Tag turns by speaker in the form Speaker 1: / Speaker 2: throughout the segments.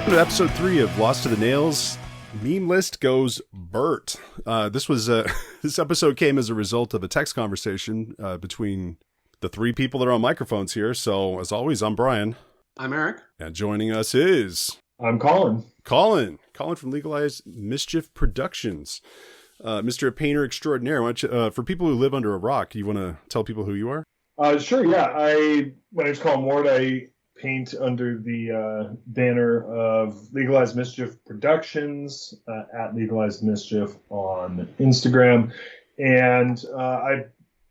Speaker 1: Welcome to episode 3 of Lost to the Nails. Meme list goes Burt. This episode came as a result of a text conversation between the 3 people that are on microphones here. So, as always, I'm Brian.
Speaker 2: I'm Eric.
Speaker 1: And joining us is...
Speaker 3: I'm Colin.
Speaker 1: Colin from Legalized Mischief Productions. Mr. Painter Extraordinaire. Why don't you, for people who live under a rock, you want to tell people who you are?
Speaker 3: Sure, yeah. My name's Colin Ward. I paint under the banner of Legalized Mischief Productions, at Legalized Mischief on Instagram. And I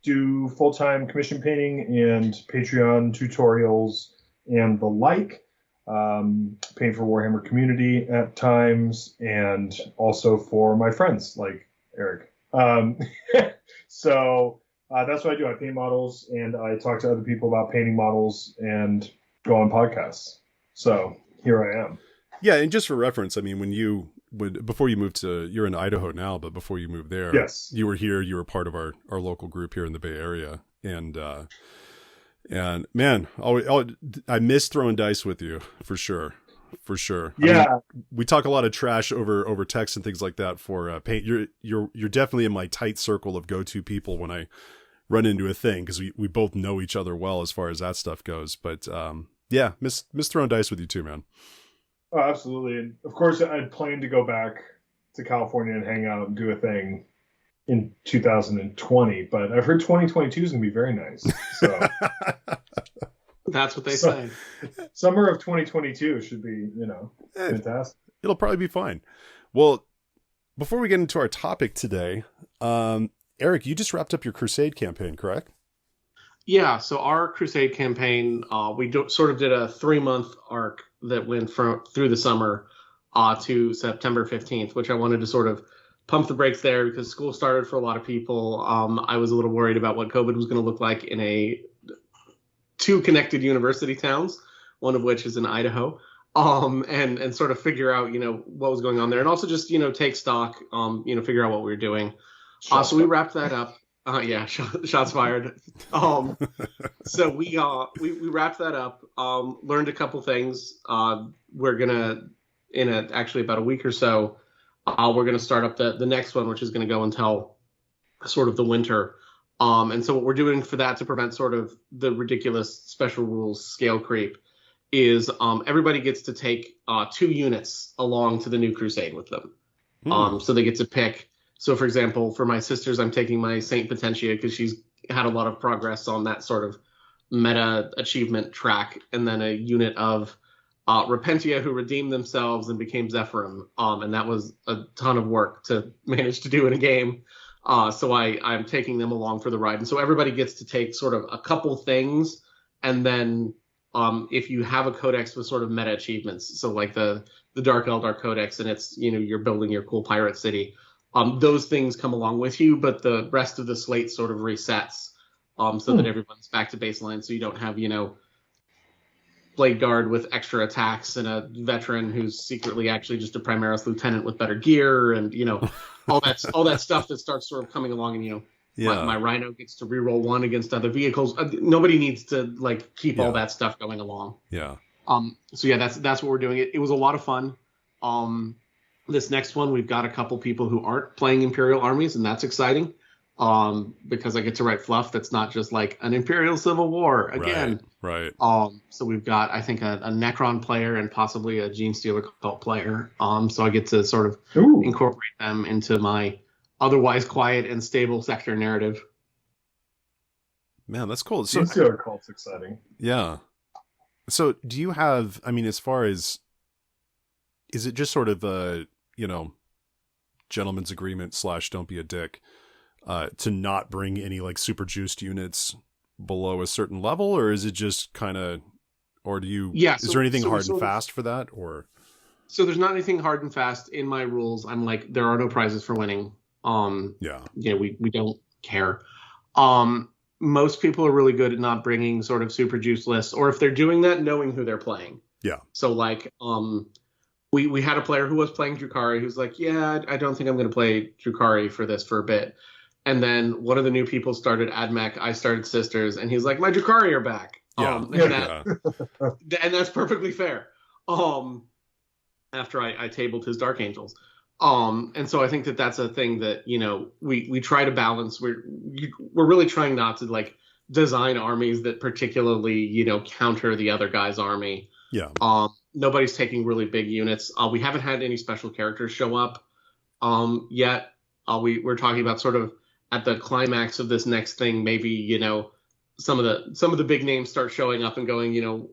Speaker 3: do full-time commission painting and Patreon tutorials and the like. Paint for Warhammer community at times and also for my friends like Eric. So that's what I do. I paint models and I talk to other people about painting models and go on podcasts. So here I am.
Speaker 1: Yeah, and just for reference, I mean, before you moved to, you're in Idaho now, but before you moved there,
Speaker 3: yes,
Speaker 1: you were here. You were part of our local group here in the Bay Area, and man, I miss throwing dice with you for sure.
Speaker 3: Yeah,
Speaker 1: I mean, we talk a lot of trash over text and things like that for paint. You're definitely in my tight circle of go-to people when I run into a thing because we both know each other well as far as that stuff goes. But yeah, miss throwing dice with you too, man.
Speaker 3: Oh, absolutely. And of course, I'd planned to go back to California and hang out and do a thing in 2020, but I've heard 2022 is going to be very nice. So
Speaker 2: that's what they say.
Speaker 3: Summer of 2022 should be, fantastic.
Speaker 1: It'll probably be fine. Well, before we get into our topic today, Eric, you just wrapped up your Crusade campaign, correct?
Speaker 2: Yeah, so our Crusade campaign, we sort of did a 3-month arc that went through the summer to September 15th, which I wanted to sort of pump the brakes there because school started for a lot of people. I was a little worried about what COVID was going to look like in 2 connected university towns, one of which is in Idaho, and sort of figure out, what was going on there. And also just, take stock, figure out what we were doing. So we wrapped that up. Yeah, shots fired. So we wrapped that up. Learned a couple things. We're gonna actually about a week or so. We're gonna start up the next one, which is gonna go until sort of the winter. And so what we're doing for that to prevent sort of the ridiculous special rules scale creep is everybody gets to take 2 units along to the new Crusade with them. So they get to pick. So, for example, for my sisters, I'm taking my Saint Potentia because she's had a lot of progress on that sort of meta achievement track, and then a unit of Repentia who redeemed themselves and became Zephyrim, and that was a ton of work to manage to do in a game. So I'm taking them along for the ride, and so everybody gets to take sort of a couple things, and then if you have a codex with sort of meta achievements, so like the Dark Eldar Codex, and it's you're building your cool pirate city. Those things come along with you, but the rest of the slate sort of resets so that everyone's back to baseline. So you don't have, Blade Guard with extra attacks and a veteran who's secretly actually just a Primaris lieutenant with better gear and, all that stuff that starts sort of coming along. And, my Rhino gets to reroll 1 against other vehicles. Nobody needs to, keep all that stuff going along.
Speaker 1: Yeah.
Speaker 2: So, yeah, that's what we're doing. It was a lot of fun. This next one, we've got a couple people who aren't playing Imperial armies, and that's exciting because I get to write fluff that's not just like an Imperial Civil War again.
Speaker 1: Right.
Speaker 2: So we've got, I think, a Necron player and possibly a Gene Stealer cult player. So I get to sort of incorporate them into my otherwise quiet and stable sector narrative.
Speaker 1: Man, that's cool.
Speaker 3: So, Gene Stealer cult's exciting.
Speaker 1: Yeah. So do you have, I mean, as far as, is it just sort of a, gentleman's agreement / don't be a dick to not bring any super juiced units below a certain level, or is it just kind of, or do you, is there anything hard and fast for that, or?
Speaker 2: So there's not anything hard and fast in my rules. I'm like, there are no prizes for winning. We don't care. Most people are really good at not bringing sort of super juice lists, or if they're doing that, knowing who they're playing.
Speaker 1: Yeah.
Speaker 2: So we had a player who was playing Drukhari who's like, yeah, I don't think I'm going to play Drukhari for this for a bit. And then one of the new people started AdMech, I started Sisters, and he's like, my Drukhari are back.
Speaker 1: Yeah.
Speaker 2: And that's perfectly fair. after I tabled his Dark Angels. And so I think that that's a thing that, you know, we try to balance. We're really trying not to like design armies that particularly, you know, counter the other guy's army.
Speaker 1: Yeah.
Speaker 2: Nobody's taking really big units. We haven't had any special characters show up yet. We're talking about sort of at the climax of this next thing, maybe, you know, some of the big names start showing up and going, you know,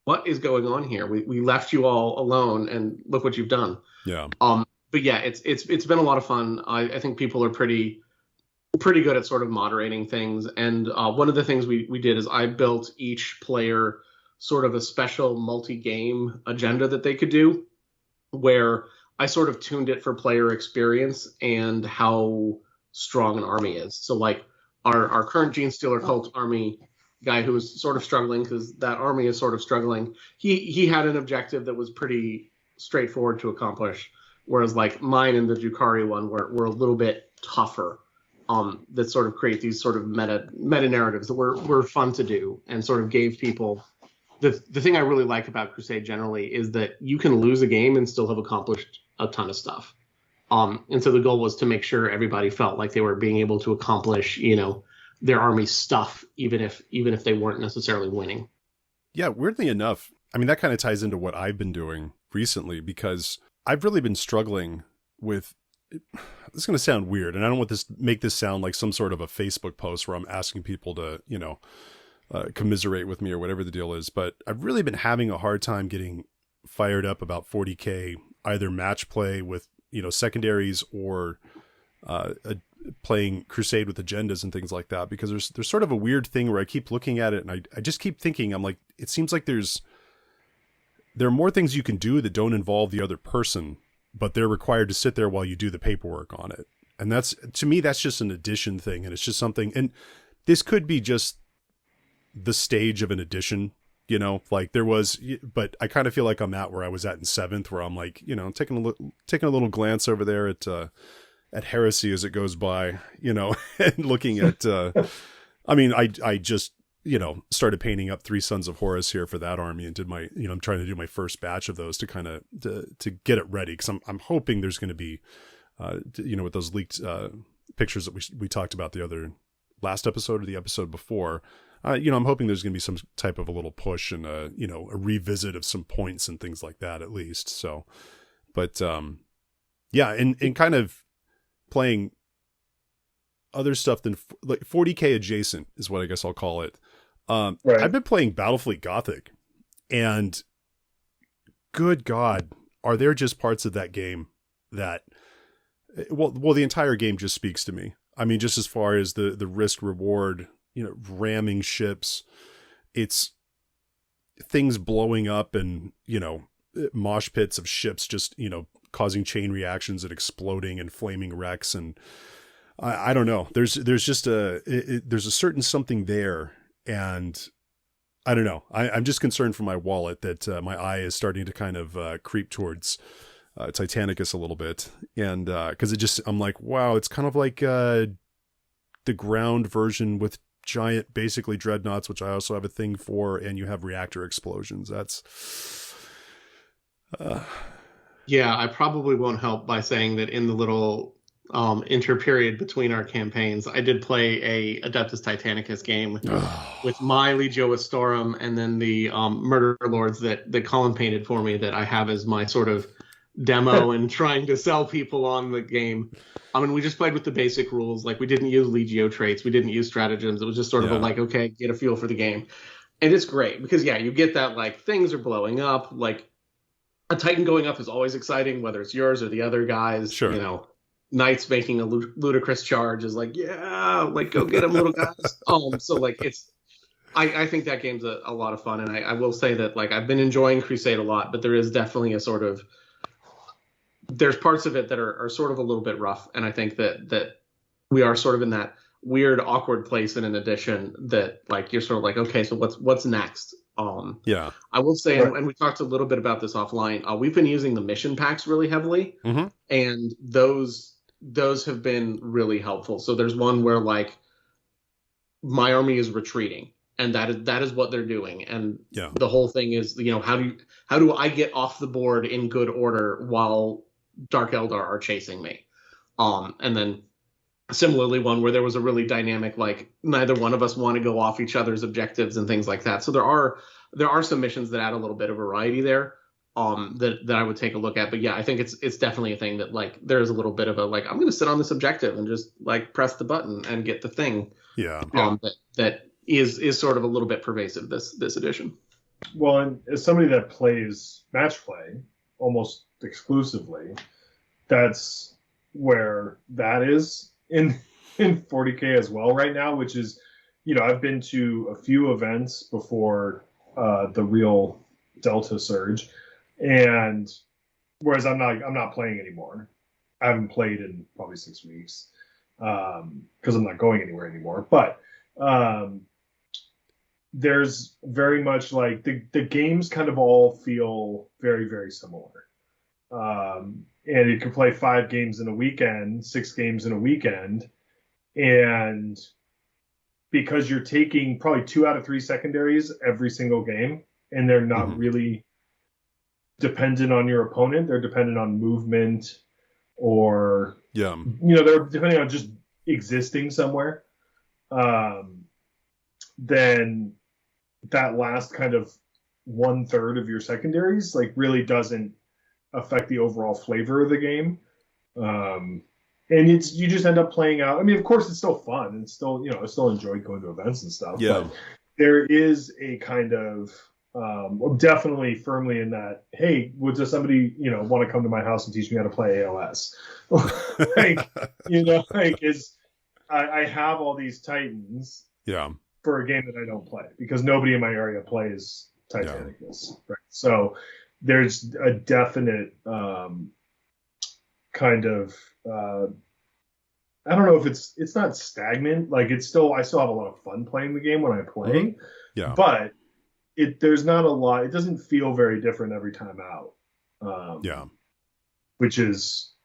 Speaker 2: what is going on here? We left you all alone and look what you've done.
Speaker 1: Yeah.
Speaker 2: But yeah, it's been a lot of fun. I think people are pretty good at sort of moderating things. And one of the things we did is I built each player sort of a special multi-game agenda that they could do, where I sort of tuned it for player experience and how strong an army is. So like our current Gene Stealer Cult army guy who was sort of struggling because that army is sort of struggling, he had an objective that was pretty straightforward to accomplish, whereas like mine and the Jukari one were a little bit tougher, that sort of create these sort of meta narratives that were fun to do and sort of gave people the thing I really like about Crusade generally is that you can lose a game and still have accomplished a ton of stuff. And so the goal was to make sure everybody felt like they were being able to accomplish, you know, their army stuff, even if they weren't necessarily winning.
Speaker 1: Yeah, weirdly enough, I mean, that kind of ties into what I've been doing recently, because I've really been struggling with, this is going to sound weird, and I don't want this make this sound like some sort of a Facebook post where I'm asking people to, you know, commiserate with me or whatever the deal is, but I've really been having a hard time getting fired up about 40K, either match play with, you know, secondaries or playing Crusade with agendas and things like that, because there's sort of a weird thing where I keep looking at it and I just keep thinking, I'm like, it seems like there are more things you can do that don't involve the other person, but they're required to sit there while you do the paperwork on it. And that's, to me, that's just an addition thing. And it's just something, and this could be just the stage of an addition, you know, like there was, but I kind of feel like I'm at where I was at in 7th, where I'm like, you know, taking a little glance over there at Heresy as it goes by, you know, and looking at, I mean, I just, you know, started painting up 3 Sons of Horus here for that army and did my, you know, I'm trying to do my first batch of those to kind of, to get it ready. Cause I'm hoping there's going to be, you know, with those leaked, pictures that we talked about the last episode or the episode before, you know, I'm hoping there's going to be some type of a little push and you know, a revisit of some points and things like that at least. So, but, yeah, and kind of playing other stuff than like 40K adjacent is what I guess I'll call it. Right. I've been playing Battlefleet Gothic, and good God, are there just parts of that game that, well, the entire game just speaks to me. I mean, just as far as the risk reward, you know, ramming ships, it's things blowing up and, you know, mosh pits of ships just, you know, causing chain reactions and exploding and flaming wrecks. And I don't know, there's just there's a certain something there. And I don't know, I'm just concerned for my wallet that my eye is starting to kind of creep towards Titanicus a little bit. And because it just, I'm like, wow, it's kind of like the ground version with giant, basically dreadnoughts, which I also have a thing for, and you have reactor explosions. That's
Speaker 2: yeah, I probably won't help by saying that in the little interperiod between our campaigns, I did play a Adeptus Titanicus game with my Legio Astorum and then the Murder Lords that Colin painted for me, that I have as my sort of demo and trying to sell people on the game. I mean, we just played with the basic rules. Like, we didn't use Legio traits. We didn't use stratagems. It was just sort of like, okay, get a feel for the game. And it's great because, yeah, you get that, like, things are blowing up. Like, a Titan going up is always exciting, whether it's yours or the other guys.
Speaker 1: Sure.
Speaker 2: You know, Knights making a ludicrous charge is like, yeah, like, go get them, little guys. So, like, it's... I think that game's a lot of fun. And I will say that, like, I've been enjoying Crusade a lot, but there is definitely a sort of... There's parts of it that are sort of a little bit rough, and I think that we are sort of in that weird, awkward place in an edition that, like, you're sort of like, okay, so what's next?
Speaker 1: Yeah,
Speaker 2: I will say, and we talked a little bit about this offline. We've been using the mission packs really heavily, and those have been really helpful. So there's one where, like, my army is retreating, and that is what they're doing. And
Speaker 1: Yeah.
Speaker 2: the whole thing is, how do I get off the board in good order while Dark Eldar are chasing me? And then similarly one where there was a really dynamic, like neither one of us want to go off each other's objectives and things like that. So there are some missions that add a little bit of variety there. That I would take a look at. But yeah, I think it's definitely a thing that, like, there's a little bit of a, like, I'm going to sit on this objective and just, like, press the button and get the thing.
Speaker 1: Yeah.
Speaker 2: That is sort of a little bit pervasive this edition.
Speaker 3: Well, and as somebody that plays match play almost exclusively, that's where that is in 40K as well right now, which is, I've been to a few events before the real Delta surge. And whereas I'm not playing anymore. I haven't played in probably 6 weeks because I'm not going anywhere anymore. But there's very much like the games kind of all feel very, very similar. And you can play 5 games in a weekend, 6 games in a weekend. And because you're taking probably 2 out of 3 secondaries every single game, and they're not really dependent on your opponent. They're dependent on movement or, they're depending on just existing somewhere. Then that last kind of 1/3 of your secondaries, like, really doesn't affect the overall flavor of the game. And you just end up playing out. I mean, of course, it's still fun. And still, I still enjoy going to events and stuff.
Speaker 1: Yeah.
Speaker 3: But there is a kind of, definitely firmly in that, hey, does somebody, want to come to my house and teach me how to play AOS? I have all these Titans for a game that I don't play because nobody in my area plays Titanicus. Right. So there's a definite kind of, I don't know if it's not stagnant. Like, I still have a lot of fun playing the game when I play.
Speaker 1: Yeah.
Speaker 3: But there's not a lot. It doesn't feel very different every time out. Which is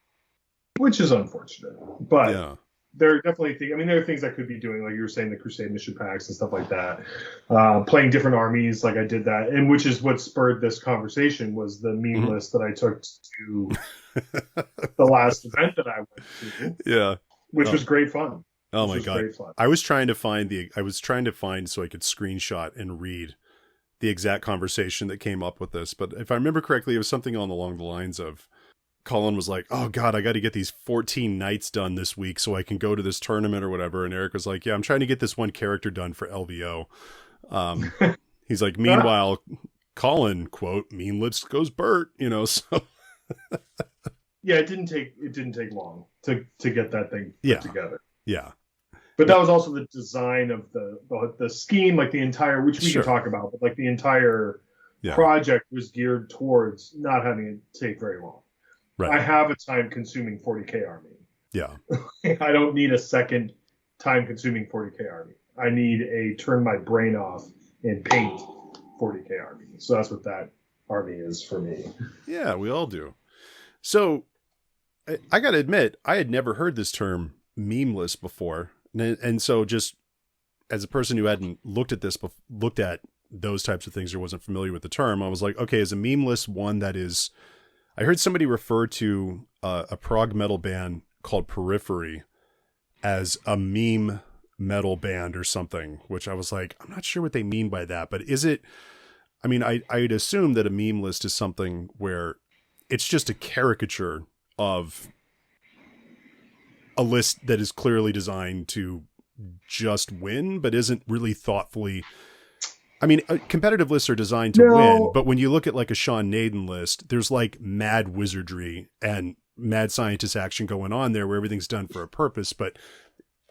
Speaker 3: unfortunate. But there are definitely things. I mean, there are things I could be doing, like you were saying, the Crusade mission packs and stuff like that. Playing different armies, like I did that, and which is what spurred this conversation was the meme list that I took to the last event that I went to.
Speaker 1: Yeah.
Speaker 3: Which was great fun.
Speaker 1: Oh my God. I was trying to find so I could screenshot and read the exact conversation that came up with this. But if I remember correctly, it was something along the lines of Colin was like, oh God, I got to get these 14 nights done this week so I can go to this tournament or whatever. And Eric was like, yeah, I'm trying to get this one character done for LVO. He's like, meanwhile, Colin, quote, mean lips goes Bert, so.
Speaker 3: Yeah, it didn't take long to get that thing put together.
Speaker 1: Yeah.
Speaker 3: But that was also the design of the scheme, like the entire, which we can talk about, but like the entire project was geared towards not having it take very long. Right. I have a time-consuming 40K army. Yeah. I don't need a second time-consuming 40K army. I need a turn my brain off and paint 40K army. So that's what that army is for me.
Speaker 1: Yeah, we all do. So I got to admit, I had never heard this term memeless before. And so just as a person who hadn't looked at those types of things or wasn't familiar with the term, I was like, okay, is a memeless one that is, I heard somebody refer to a prog metal band called Periphery as a meme metal band or something, which I was like, I'm not sure what they mean by that, but is it, I mean, I'd assume that a meme list is something where it's just a caricature of a list that is clearly designed to just win, but isn't really thoughtfully. I mean, competitive lists are designed to win, but when you look at like a Sean Naden list, there's like mad wizardry and mad scientist action going on there where everything's done for a purpose. But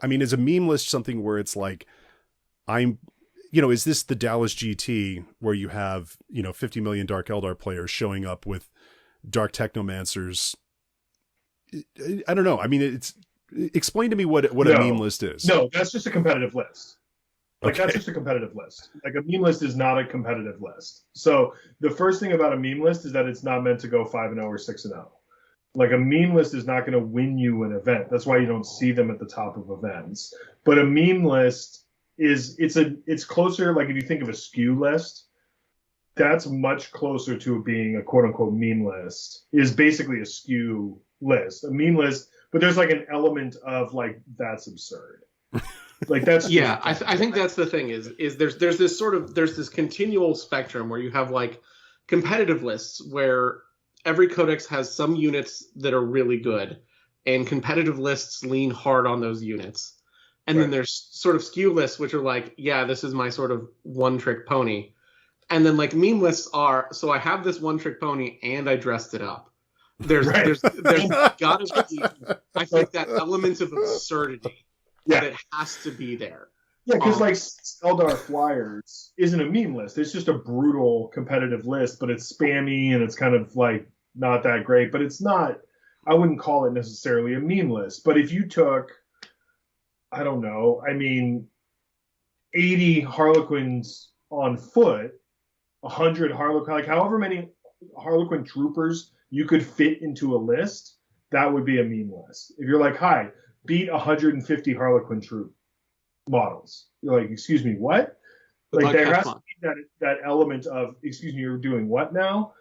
Speaker 1: I mean, is a meme list something where it's like, is this the Dallas GT where you have, 50 million Dark Eldar players showing up with Dark Technomancers? I don't know. I mean, explain to me what a meme list is.
Speaker 3: No, that's just a competitive list. That's just a competitive list. Like, a meme list is not a competitive list. So the first thing about a meme list is that it's not meant to go 5-0 or 6-0. Like, a meme list is not going to win you an event. That's why you don't see them at the top of events. But a meme list it's closer, like if you think of a SKU list, that's much closer to it being a quote unquote meme list, is basically a SKU list, a meme list, but there's like an element of like, that's absurd. Like that's
Speaker 2: yeah, I think that's the thing is there's this continual spectrum where you have like competitive lists where every codex has some units that are really good, and competitive lists lean hard on those units. And then there's sort of SKU lists, which are like, yeah, this is my sort of one-trick pony. And then like meme lists are, so I have this one-trick pony and I dressed it up. There's gotta be, I think, that element of absurdity that has to be there.
Speaker 3: Yeah, because like Eldar Flyers isn't a meme list. It's just a brutal competitive list, but it's spammy and it's kind of like not that great. But it's not, I wouldn't call it necessarily a meme list. But if you took, I don't know, I mean, 80 Harlequins on foot, 100 Harlequin, like however many Harlequin troopers you could fit into a list, that would be a meme list. If you're like, hi, beat 150 Harlequin troop models. You're like, excuse me, what? Like there has to be that element of, excuse me, you're doing what now?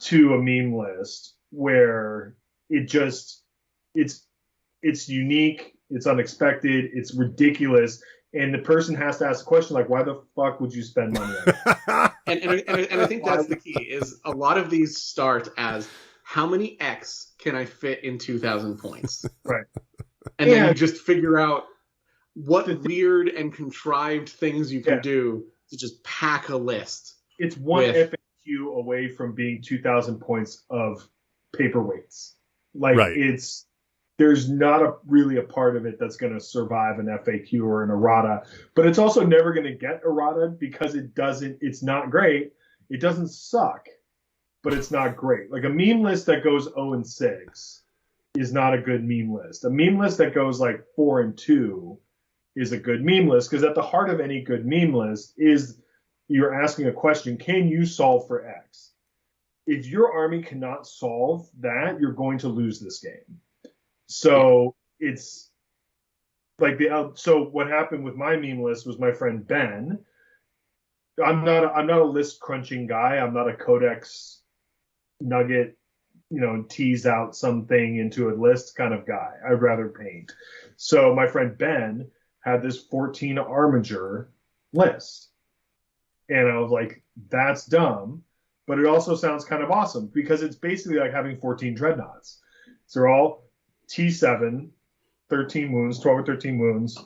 Speaker 3: To a meme list where it just, it's unique, it's unexpected, it's ridiculous, and the person has to ask a question like, why the fuck would you spend money on it?
Speaker 2: and I think that's the key, is a lot of these start as, how many X can I fit in 2,000 points?
Speaker 3: Right.
Speaker 2: And then you just figure out what weird and contrived things you can do to just pack a list.
Speaker 3: It's one FAQ away from being 2,000 points of paperweights. Like there's not really a part of it that's going to survive an FAQ or an errata, but it's also never going to get errata because it's not great. It doesn't suck, but it's not great. Like a meme list that goes 0-6 is not a good meme list. A meme list that goes like 4-2 is a good meme list, because at the heart of any good meme list is you're asking a question, can you solve for X? If your army cannot solve that, you're going to lose this game. So it's like so what happened with my meme list was my friend Ben. I'm not a list crunching guy. I'm not a codex nugget, tease out something into a list kind of guy. I'd rather paint. So my friend Ben had this 14 Armiger list. And I was like, that's dumb, but it also sounds kind of awesome because it's basically like having 14 dreadnoughts. So they're all T7, 13 wounds, 12 or 13 wounds.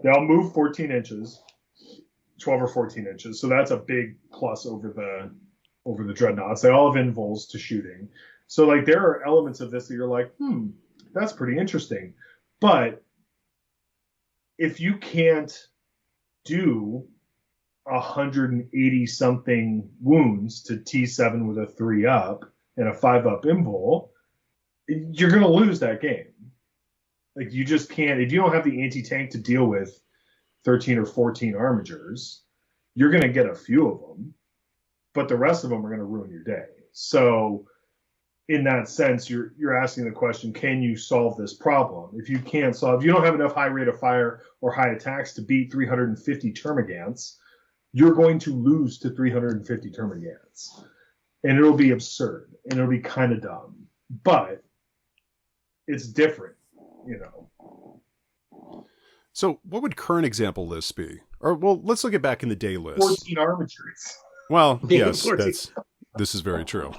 Speaker 3: They all move 14 inches, 12 or 14 inches. So that's a big plus over the dreadnoughts. They all have invuls to shooting. So like there are elements of this that you're like, that's pretty interesting. But if you can't do 180 something wounds to T7 with a 3-up and a 5-up invul, you're going to lose that game. Like you just can't, if you don't have the anti-tank to deal with 13 or 14 Armigers, you're going to get a few of them, but the rest of them are going to ruin your day. So in that sense, you're asking the question, can you solve this problem? If you can't solve, if you don't have enough high rate of fire or high attacks to beat 350 Termagants, you're going to lose to 350 Termagants. And it'll be absurd. And it'll be kind of dumb. But it's different,
Speaker 1: So what would current example lists be? Or, well, let's look at back in the day lists.
Speaker 3: 14 Armigers.
Speaker 1: Well, yes, this is very true.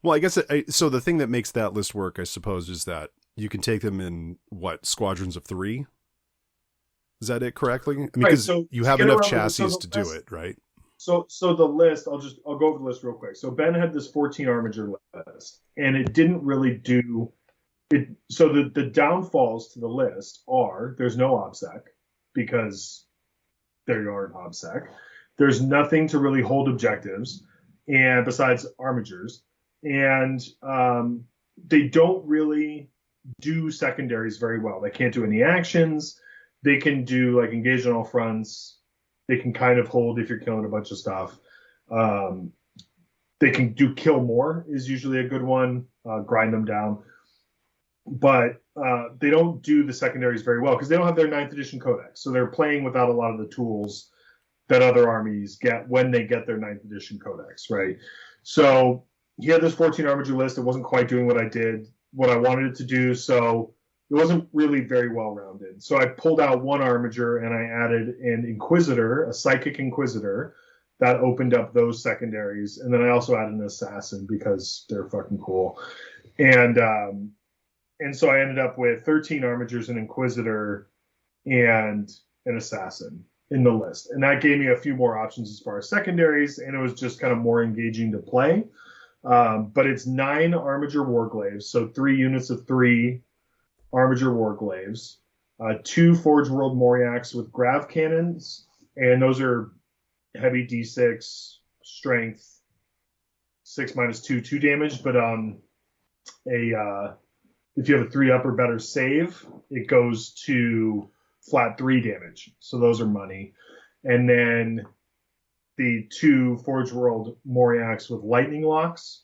Speaker 1: Well, I guess, so the thing that makes that list work, I suppose, is that you can take them in, squadrons of 3? Is that it correctly? I mean, because you have enough chassis to do it, right?
Speaker 3: So the list, I'll go over the list real quick. So Ben had this 14 Armiger list, and it didn't really do it. So the downfalls to the list are there's no OBSEC because there aren't OBSEC. There's nothing to really hold objectives, and besides Armigers, and they don't really do secondaries very well. They can't do any actions. They can do like engage on all fronts. They can kind of hold if you're killing a bunch of stuff. They can do kill more is usually a good one. Grind them down. but they don't do the secondaries very well because they don't have their 9th edition codex. So they're playing without a lot of the tools that other armies get when they get their 9th edition codex, right? So he had this 14 Armiger list. It wasn't quite doing what I wanted it to do. So it wasn't really very well rounded. So I pulled out one Armiger and I added an Inquisitor, a Psychic Inquisitor. That opened up those secondaries. And then I also added an Assassin because they're fucking cool. And so I ended up with 13 Armigers, an Inquisitor, and an Assassin in the list. And that gave me a few more options as far as secondaries, and it was just kind of more engaging to play. But it's 9 Armiger Warglaves, so 3 units of 3 Armiger Warglaves, 2 Forge World Moriaks with Grav Cannons, and those are heavy D6, strength, 6-2, 2 damage, but if you have a 3 up or better save, it goes to flat 3 damage. So those are money. And then the 2 Forge World Moriaks with Lightning Locks,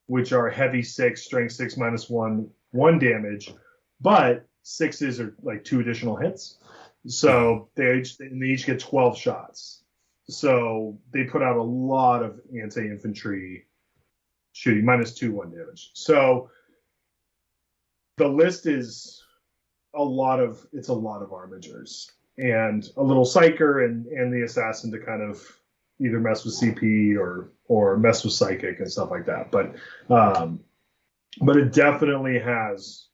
Speaker 3: which are heavy 6, strength 6-1, 1 damage, but 6s are like 2 additional hits. So they each get 12 shots. So they put out a lot of anti-infantry shooting, -2, 1 damage. So the list is a lot of Armigers and a little Psyker and the Assassin to kind of either mess with CP or mess with Psychic and stuff like that. But it definitely has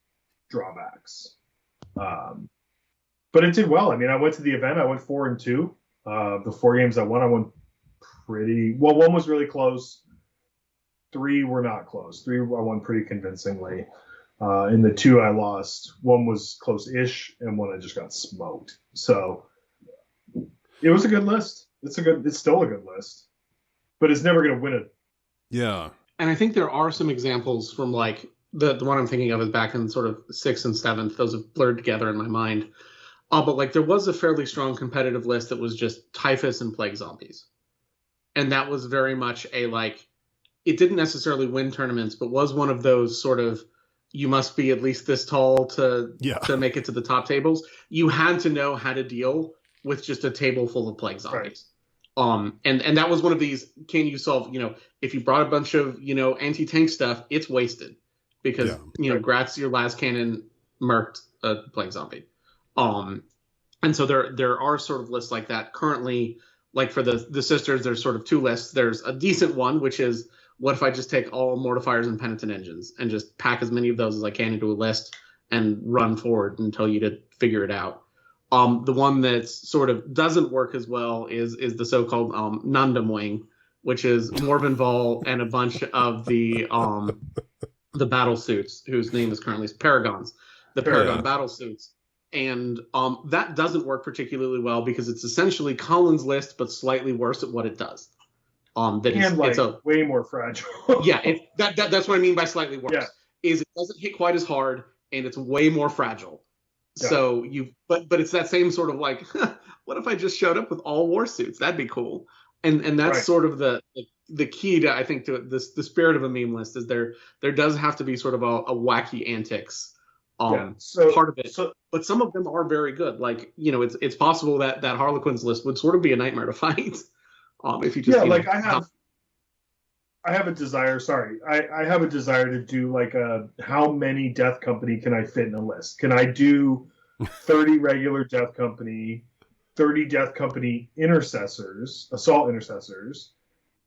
Speaker 3: drawbacks. But it did well. I mean, I went to the event. I went 4-2. The 4 games I won pretty well. 1 was really close. 3 were not close. 3 I won pretty convincingly. In the 2 I lost, 1 was close-ish, and 1 I just got smoked. So it was a good list. It's still a good list, but it's never going to win it.
Speaker 1: Yeah.
Speaker 2: And I think there are some examples from like the one I'm thinking of is back in sort of 6th and 7th. Those have blurred together in my mind. But like there was a fairly strong competitive list that was just Typhus and Plague Zombies. And that was very much it didn't necessarily win tournaments, but was one of those sort of, you must be at least this tall to make it to the top tables. You had to know how to deal with just a table full of Plague Zombies. Right. And that was one of these, can you solve, if you brought a bunch of, anti-tank stuff, it's wasted. Because, Gratz, your last cannon, murked a Plague Zombie. And so there are sort of lists like that. Currently, like for the sisters, there's sort of 2 lists. There's a decent one, which is, what if I just take all Mortifiers and Penitent Engines and just pack as many of those as I can into a list and run forward and tell you to figure it out. The one that sort of doesn't work as well is the so-called Nundum Wing, which is Morven Vol and a bunch of the battle suits, whose name is currently Paragons, the Paragon battle suits. And that doesn't work particularly well because it's essentially Colin's list, but slightly worse at what it does.
Speaker 3: It's way more fragile.
Speaker 2: Yeah, that's what I mean by slightly worse. Yeah. Is it doesn't hit quite as hard and it's way more fragile. Yeah. So but it's that same sort of like, what if I just showed up with all war suits? That'd be cool. And that's sort of the key to, I think, to the spirit of a meme list is there does have to be sort of a wacky antics part of it. But some of them are very good. Like, it's possible that Harlequin's list would sort of be a nightmare to fight. If you just
Speaker 3: I have a desire. Sorry, I have a desire to do like how many Death Company can I fit in a list? Can I do 30 regular Death Company, 30 Death Company intercessors, assault intercessors,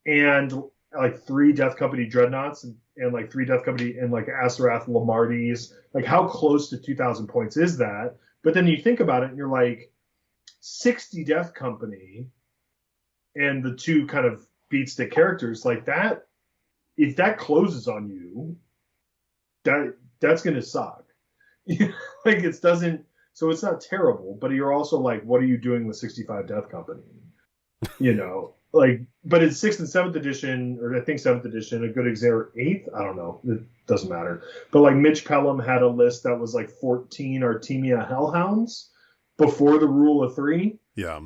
Speaker 3: and like 3 Death Company dreadnoughts and like 3 Death Company and like Aseroth Lamardis? Like, how close to 2,000 points is that? But then you think about it and you're like, 60 Death Company and the 2 kind of beat stick characters like that. If that closes on you, that's going to suck. Like, it doesn't. So it's not terrible, but you're also like, what are you doing with 65 Death Company? But it's 6th and 7th edition, or I think 7th edition, a good example, 8th, I don't know, it doesn't matter. But like Mitch Pelham had a list that was like 14 Artemia Hellhounds before the rule of 3.
Speaker 1: Yeah.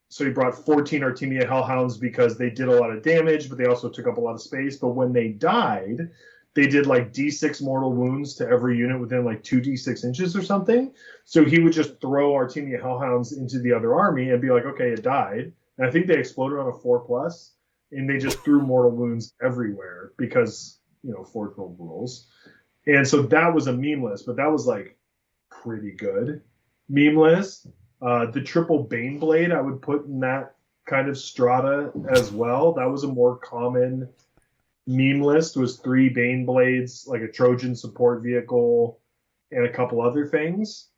Speaker 3: So he brought 14 Artemia Hellhounds because they did a lot of damage, but they also took up a lot of space. But when they died, they did like D6 mortal wounds to every unit within like 2d6 inches or something. So he would just throw Artemia Hellhounds into the other army and be like, okay, it died. And I think they exploded on a 4+, and they just threw mortal wounds everywhere because, Forge World rules. And so that was a meme list, but that was like pretty good meme list. The triple Baneblade I would put in that kind of strata as well. That was a more common meme list, was 3 Baneblades, like a Trojan support vehicle, and a couple other things.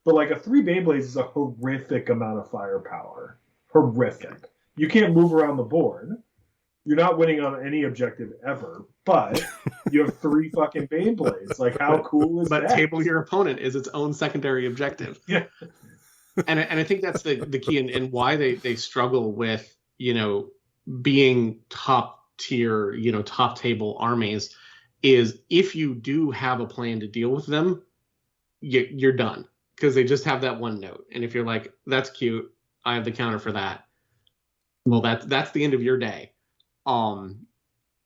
Speaker 3: But like a 3 Baneblades is a horrific amount of firepower. Horrific. You can't move around the board. You're not winning on any objective ever, but you have 3 fucking Baneblades. Like, how cool is that?
Speaker 2: But table your opponent is its own secondary objective.
Speaker 3: Yeah.
Speaker 2: And I think that's the key, and why they struggle with, being top tier, top table armies, is if you do have a plan to deal with them, you're done, because they just have that one note. And if you're like, that's cute, I have the counter for that, well, that's the end of your day. And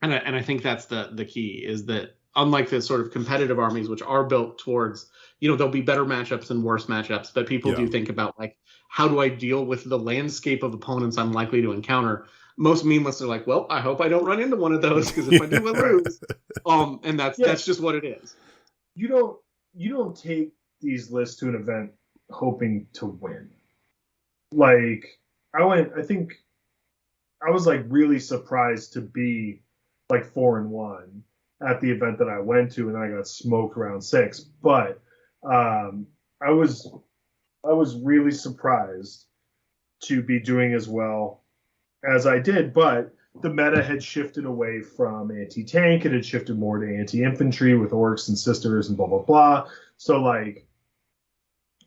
Speaker 2: I think that's the key, is that unlike the sort of competitive armies, which are built towards, there'll be better matchups and worse matchups, but people do think about, like, how do I deal with the landscape of opponents I'm likely to encounter? Most meme lists are like, well, I hope I don't run into one of those, because if I do, I lose. And that's just what it is.
Speaker 3: You don't take these lists to an event hoping to win. Like, I was like really surprised to be like 4-1 at the event that I went to, and then I got smoked round 6. But I was really surprised to be doing as well as I did. But the meta had shifted away from anti-tank. It had shifted more to anti-infantry with orcs and sisters and blah, blah, blah. So, like,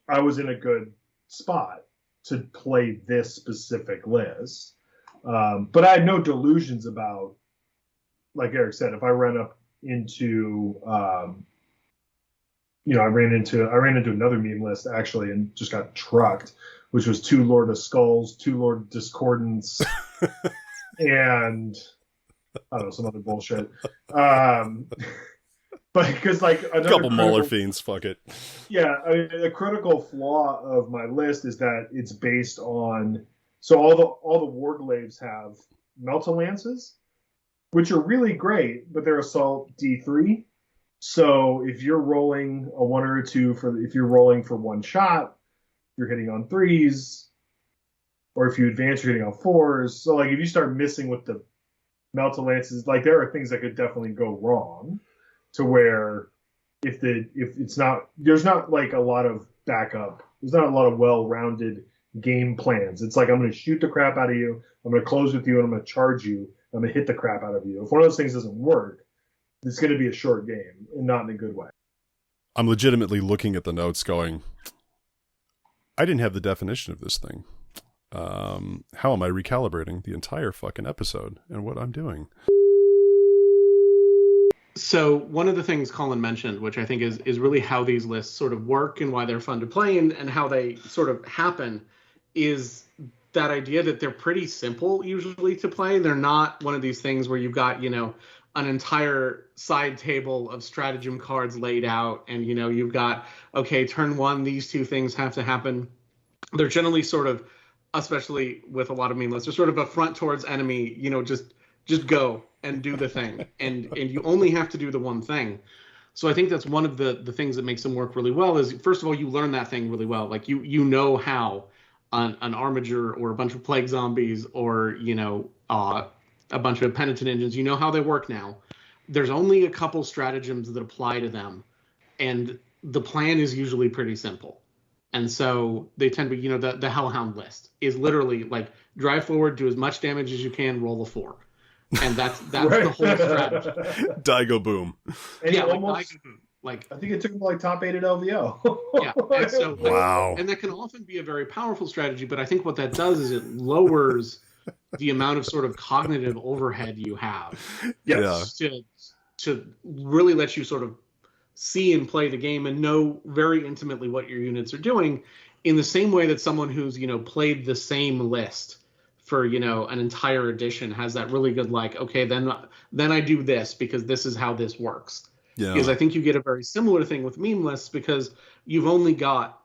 Speaker 3: I was in a good spot to play this specific list. But I had no delusions about, like Eric said, if I ran up into, I ran into another meme list actually and just got trucked, which was 2 Lord of Skulls, 2 Lord of Discordance, and I don't know, some other bullshit. But because like
Speaker 1: a couple Mauler fiends, fuck it.
Speaker 3: Yeah, I mean, the critical flaw of my list is that it's based on, so all the Warglaves have Melta Lances, which are really great, but they're assault D3. So if you're rolling a 1 or a 2 if you're rolling for 1 shot, you're hitting on 3s, or if you advance, you're hitting on 4s. So like if you start missing with the Melta Lances, like there are things that could definitely go wrong, to where if it's not, there's not like a lot of backup, there's not a lot of well-rounded game plans. It's like, I'm going to shoot the crap out of you, I'm going to close with you, and I'm going to charge you, I'm going to hit the crap out of you. If one of those things doesn't work, it's going to be a short game, and not in a good way.
Speaker 1: I'm legitimately looking at the notes going, I didn't have the definition of this thing. How am I recalibrating the entire fucking episode and what I'm doing?
Speaker 2: So one of the things Colin mentioned, which I think is really how these lists sort of work and why they're fun to play and how they sort of happen, is that idea that they're pretty simple usually to play. They're not one of these things where you've got, an entire side table of stratagem cards laid out and, you've got, okay, turn 1, these 2 things have to happen. They're generally sort of, especially with a lot of meme lists, they're sort of a front towards enemy, just go and do the thing. And you only have to do the one thing. So I think that's one of the things that makes them work really well is, first of all, you learn that thing really well. Like you know how an Armiger or a bunch of plague zombies or, a bunch of penitent engines, you know how they work now. There's only a couple stratagems that apply to them. And the plan is usually pretty simple. And so they tend to be, the Hellhound list is literally like drive forward, do as much damage as you can, roll a 4. And that's right. The whole strategy.
Speaker 1: Daigo boom.
Speaker 3: And
Speaker 2: yeah,
Speaker 3: almost,
Speaker 2: Daigo boom. Like,
Speaker 3: I think it took him like top 8 at LVO.
Speaker 2: Yeah. And so,
Speaker 1: wow.
Speaker 2: And that can often be a very powerful strategy, but I think what that does is it lowers the amount of sort of cognitive overhead you have.
Speaker 3: Yes.
Speaker 2: To really let you sort of see and play the game and know very intimately what your units are doing, in the same way that someone who's, played the same list for, you know, an entire edition has that really good, like, okay, then I do this because this is how this works.
Speaker 1: Yeah.
Speaker 2: Because I think you get a very similar thing with meme lists because you've only got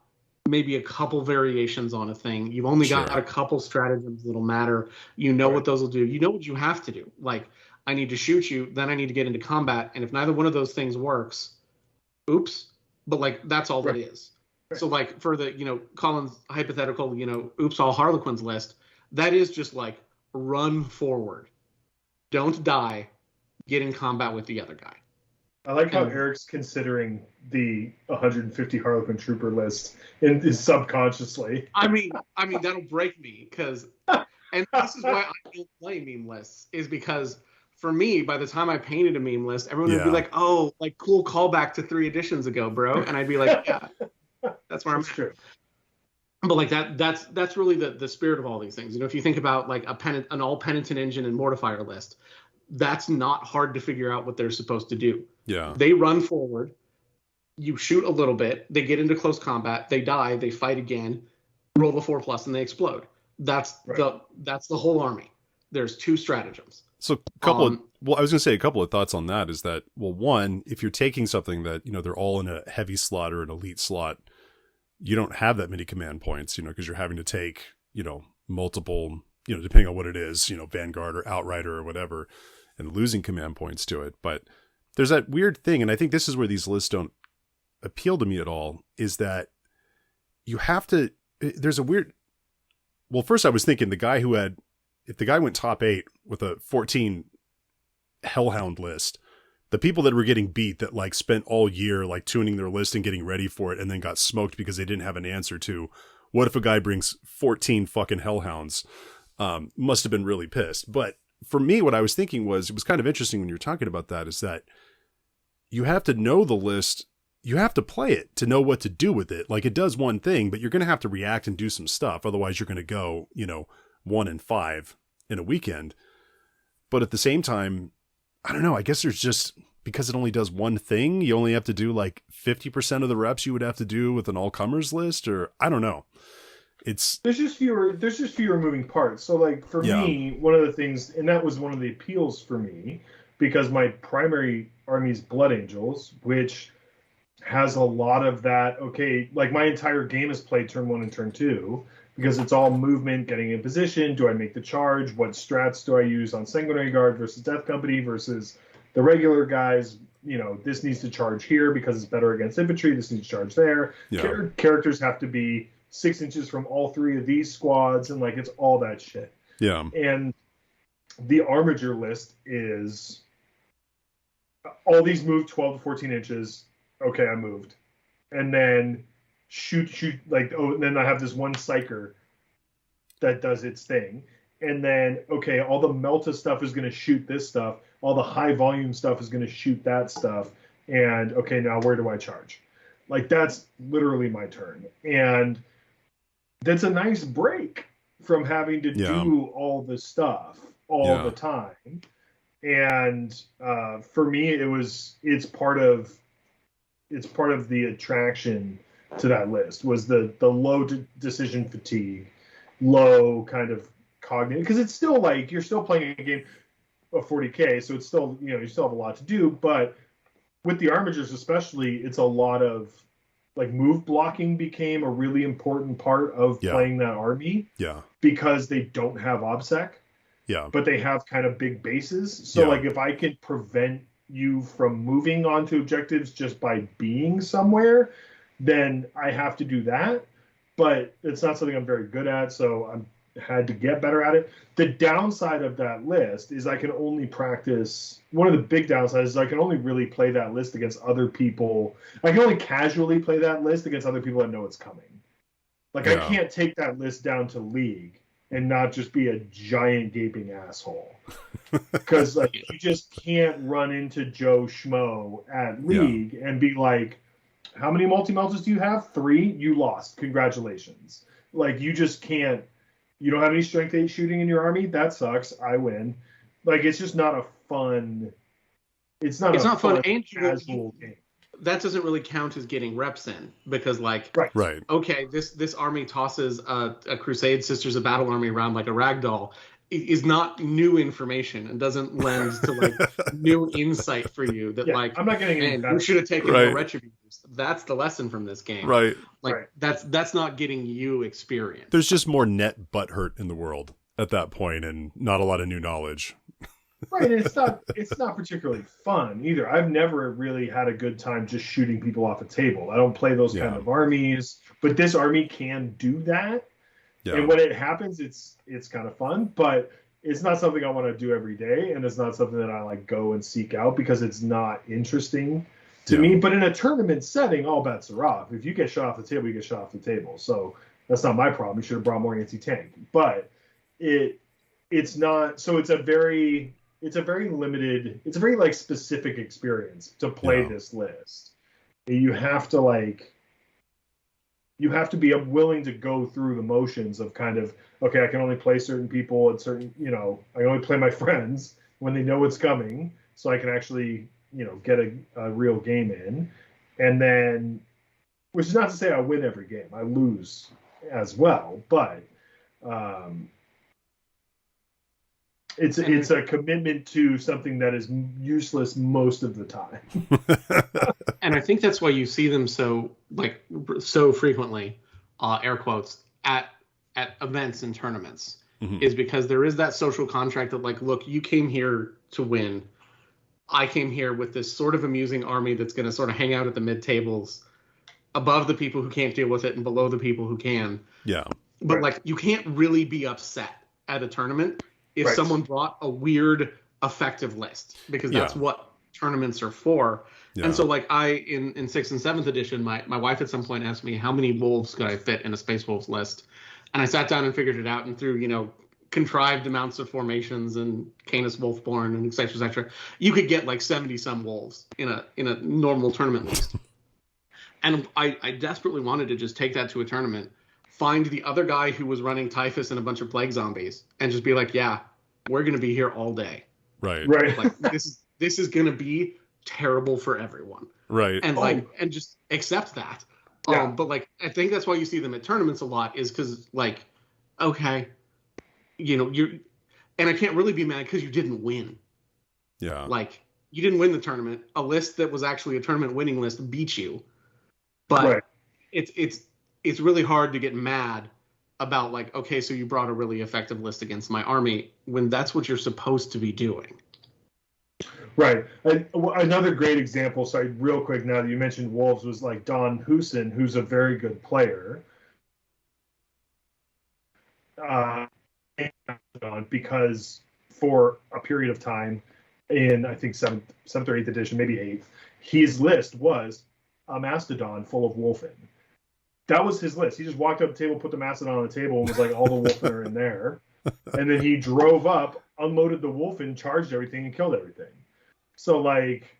Speaker 2: maybe a couple variations on a thing. You've only got a couple stratagems that'll matter. You know what those will do. You know what you have to do. Like, I need to shoot you, then I need to get into combat. And if neither one of those things works, oops. But, like, that's all that is. So, like, for the, you know, Colin's hypothetical, you know, oops, all Harlequins list, that is just, like, run forward. Don't die. Get in combat with the other guy.
Speaker 3: I like how Eric's considering the 150 Harlequin Trooper list subconsciously.
Speaker 2: I mean, that'll break me because, and this is why I don't play meme lists, is because for me, by the time I painted a meme list, everyone would be like, "Oh, like cool callback to 3 editions ago, bro," and I'd be like, "Yeah, that's where I'm at." True. But like that's really the spirit of all these things. You know, if you think about like an all penitent engine and mortifier list, that's not hard to figure out what they're supposed to do.
Speaker 1: Yeah.
Speaker 2: They run forward, you shoot a little bit, they get into close combat, they die, they fight again, roll the 4+, and they explode. That's the whole army. There's 2 stratagems.
Speaker 1: So I was going to say a couple of thoughts on that is that, well, one, if you're taking something that, you know, they're all in a heavy slot or an elite slot, you don't have that many command points, you know, because you're having to take, you know, multiple, you know, depending on what it is, you know, Vanguard or Outrider or whatever, and losing command points to it. But there's that weird thing, and I think this is where these lists don't appeal to me at all, is that you have to, there's a weird, well, first I was thinking if the guy went top 8 with a 14 Hellhound list, the people that were getting beat that like spent all year like tuning their list and getting ready for it and then got smoked because they didn't have an answer to, what if a guy brings 14 fucking Hellhounds, must have been really pissed. But for me, what I was thinking was, it was kind of interesting when you're talking about that, is that you have to know the list, you have to play it to know what to do with it. Like, it does one thing, but you're going to have to react and do some stuff. Otherwise, you're going to go, you know, 1 and 5 in a weekend. But at the same time, I don't know, I guess there's just, because it only does one thing, you only have to do like 50% of the reps you would have to do with an all-comers list, or I don't know. There's just fewer moving parts. So like for me, one of the things, and that was one of the appeals for me, because my primary army is Blood Angels, which has a lot of that. Okay, like my entire game is played turn 1 and turn 2 because it's all movement, getting in position. Do I make the charge? What strats do I use on Sanguinary Guard versus Death Company versus the regular guys? You know, this needs to charge here because it's better against infantry. This needs to charge there. Yeah. Characters have to be 6 inches from all 3 of these squads, and like it's all that shit. Yeah.
Speaker 3: And the Armiger list is all these move 12 to 14 inches. Okay, I moved. And then shoot, like, oh, and then I have this one psyker that does its thing. And then, okay, all the Melta stuff is going to shoot this stuff. All the high volume stuff is going to shoot that stuff. And, okay, now where do I charge? Like, that's literally my turn. And that's a nice break from having to do all this stuff all the time. And for me, it's part of the attraction to that list was the low decision fatigue, low kind of cognitive, because it's still like you're still playing a game of 40K, so it's still, you know, you still have a lot to do. But with the Armigers especially, it's a lot of like move blocking became a really important part of playing that army.
Speaker 1: Yeah.
Speaker 3: Because they don't have OBSEC.
Speaker 1: Yeah.
Speaker 3: But they have kind of big bases. So like if I can prevent you from moving onto objectives just by being somewhere, then I have to do that. But it's not something I'm very good at, so I'm had to get better at it. The downside of that list is I can only practice. One of the big downsides is I can only really play that list against other people. I can only casually play that list against other people that know it's coming. Like I can't take that list down to League and not just be a giant gaping asshole. Because like you just can't run into Joe Schmo at League and be like, how many multi-melters do you have? 3? You lost. Congratulations. Like you just can't. You don't have any strength 8 shooting in your army? That sucks. I win. Like, it's just not a fun... It's not fun and
Speaker 2: casual
Speaker 3: game.
Speaker 2: that doesn't really count as getting reps in, because like,
Speaker 1: Right.
Speaker 2: okay, this army tosses a Crusade Sisters of Battle army around like a ragdoll is not new information and doesn't lend to like new insight for you that like,
Speaker 3: I'm not getting any
Speaker 2: man,
Speaker 3: better.
Speaker 2: you should have taken
Speaker 1: Right.
Speaker 2: more retributions. That's the lesson from this game.
Speaker 1: Right.
Speaker 2: Like that's not getting you experience.
Speaker 1: There's just more net butthurt in the world at that point, and not a lot of new knowledge.
Speaker 3: Right, and it's not particularly fun either. I've never really had a good time just shooting people off a table. I don't play those kind of armies, but this army can do that. Yeah. And when it happens, it's kind of fun, but it's not something I want to do every day, and it's not something that I like go and seek out because it's not interesting to me. But in a tournament setting, all bets are off. If you get shot off the table, you get shot off the table. So that's not my problem. You should have brought more anti-tank. But it's not. So it's a very limited. It's a very like specific experience to play this list. You have to be willing to go through the motions of kind of, okay, I can only play certain people at certain, I only play my friends when they know it's coming, so I can actually, get a real game in. And then, which is not to say I win every game. I lose as well, but it's a commitment to something that is useless most of the time.
Speaker 2: And I think that's why you see them so frequently, air quotes, at events and tournaments, is because there is that social contract that like, look, you came here to win. I came here with this sort of amusing army that's going to sort of hang out at the mid tables above the people who can't deal with it and below the people who can.
Speaker 1: Yeah.
Speaker 2: But like, you can't really be upset at a tournament if someone brought a weird effective list, because that's what tournaments are for. Yeah. And so like in 6th and 7th edition, my wife at some point asked me how many wolves could I fit in a Space Wolves list. And I sat down and figured it out, and through, contrived amounts of formations and Canis Wolfborn and et cetera, you could get like 70 some wolves in a normal tournament list. And I desperately wanted to just take that to a tournament, find the other guy who was running Typhus and a bunch of plague zombies, and just be like, yeah, we're going to be here all day.
Speaker 1: Right.
Speaker 2: Like this is going to be terrible for everyone.
Speaker 1: Right.
Speaker 2: And and just accept that. But like, I think that's why you see them at tournaments a lot, is because like, okay, and I can't really be mad because you didn't win.
Speaker 1: Yeah.
Speaker 2: Like, you didn't win the tournament. A list that was actually a tournament winning list beat you. But it's really hard to get mad about like, okay, so you brought a really effective list against my army, when that's what you're supposed to be doing.
Speaker 3: Right. Another great example, sorry, real quick, now that you mentioned wolves, was like Don Husin, who's a very good player. Because for a period of time in, I think, 7th or 8th edition, maybe 8th, his list was a Mastodon full of Wolfen. That was his list. He just walked up to the table, put the Mastodon on the table, and was like, all the Wolfen are in there. And then he drove up, unloaded the Wolfen, charged everything, and killed everything. So, like,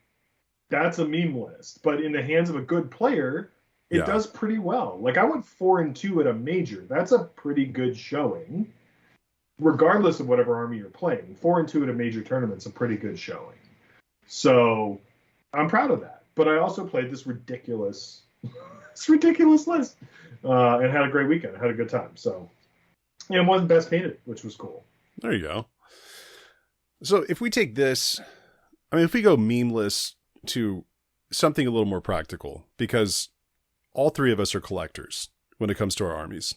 Speaker 3: that's a meme list. But in the hands of a good player, it does pretty well. Like, I went 4-2 at a major. That's a pretty good showing, regardless of whatever army you're playing. 4-2 at a major tournament's a pretty good showing. So, I'm proud of that. But I also played this ridiculous list, and had a great weekend. I had a good time. So, and wasn't best painted, which was cool.
Speaker 1: There you go. So if we take this, if we go memeless to something a little more practical, because all three of us are collectors when it comes to our armies,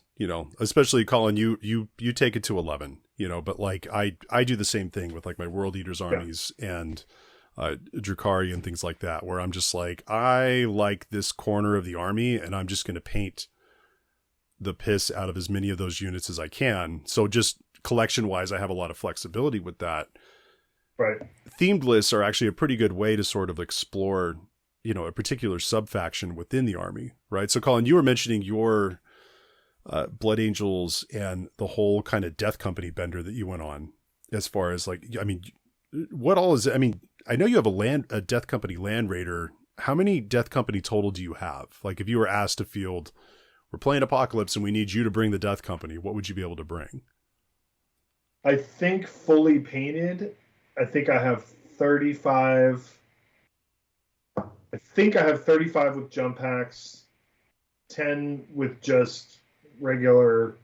Speaker 1: especially Colin, you take it to 11, but like I do the same thing with like my World Eaters armies and Drukhari and things like that, where I'm just like, I like this corner of the army and I'm just going to paint the piss out of as many of those units as I can. So just collection wise, I have a lot of flexibility with that.
Speaker 3: Right.
Speaker 1: Themed lists are actually a pretty good way to sort of explore, a particular sub-faction within the army, right? So Colin, you were mentioning your Blood Angels and the whole kind of Death Company bender that you went on, as far as like, what all is, I know you have a Death Company Land Raider. How many Death Company total do you have? Like, if you were asked to field, we're playing Apocalypse and we need you to bring the Death Company, what would you be able to bring?
Speaker 3: I think fully painted, I think I have 35 I think I have 35 with jump packs, 10 with just regular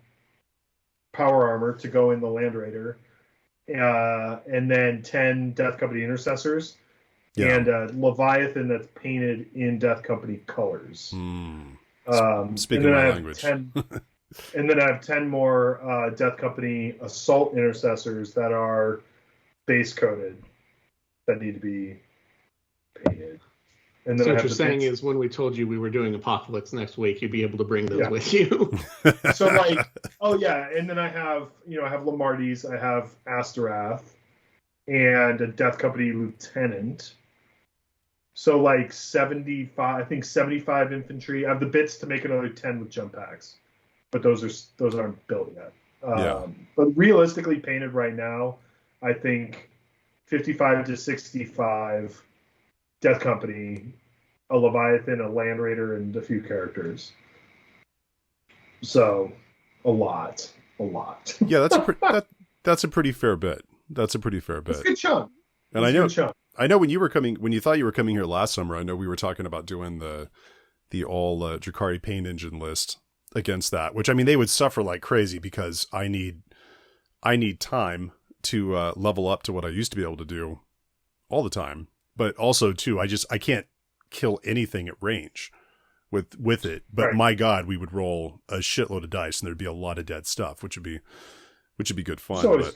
Speaker 3: power armor to go in the Land Raider, and then 10 Death Company intercessors, and Leviathan that's painted in Death Company colors.
Speaker 1: Speaking my language.
Speaker 3: And then I have 10 more Death Company assault intercessors that are base coated that need to be painted. And then
Speaker 2: so what you're saying is when we told you we were doing Apocalypse next week, you'd be able to bring those with you.
Speaker 3: So like, oh yeah, and then I have Lamarties, I have Asterath, and a Death Company lieutenant. So like 75, I think 75 infantry. I have the bits to make another 10 with jump packs, but those aren't built yet. But realistically painted right now, I think 55 to 65 Death Company, a Leviathan, a Land Raider, and a few characters. So, a lot.
Speaker 1: Yeah, that's a pretty fair bit. That's a good chunk. And
Speaker 3: I
Speaker 1: know when you thought you were coming here last summer, I know we were talking about doing the all Drakari paint engine list against that, which I mean they would suffer like crazy because I need time to level up to what I used to be able to do all the time. But also too, I can't kill anything at range with it. But my God, we would roll a shitload of dice and there'd be a lot of dead stuff, which would be good fun. Fun.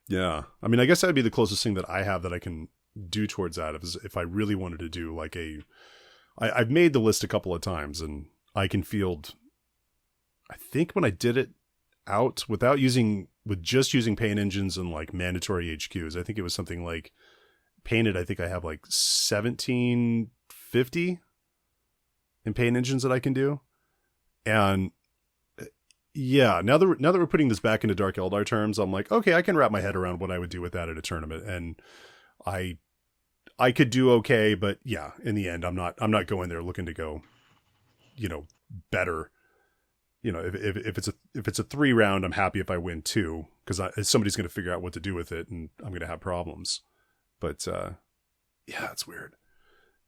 Speaker 1: Yeah. I mean, I guess that'd be the closest thing that I have that I can do towards that is if I really wanted to do like I've made the list a couple of times and I can field, I think when I did it out with just using paint engines and like mandatory HQs, I think it was something like painted. I think I have like 1750 in paint engines that I can do. And yeah, now that we're putting this back into Dark Eldar terms, I'm like, okay, I can wrap my head around what I would do with that at a tournament. And I could do okay, but yeah, in the end, I'm not going there looking to go, better. If it's a 3 round, I'm happy if I win 2 because somebody's going to figure out what to do with it, and I'm going to have problems. But yeah, it's weird.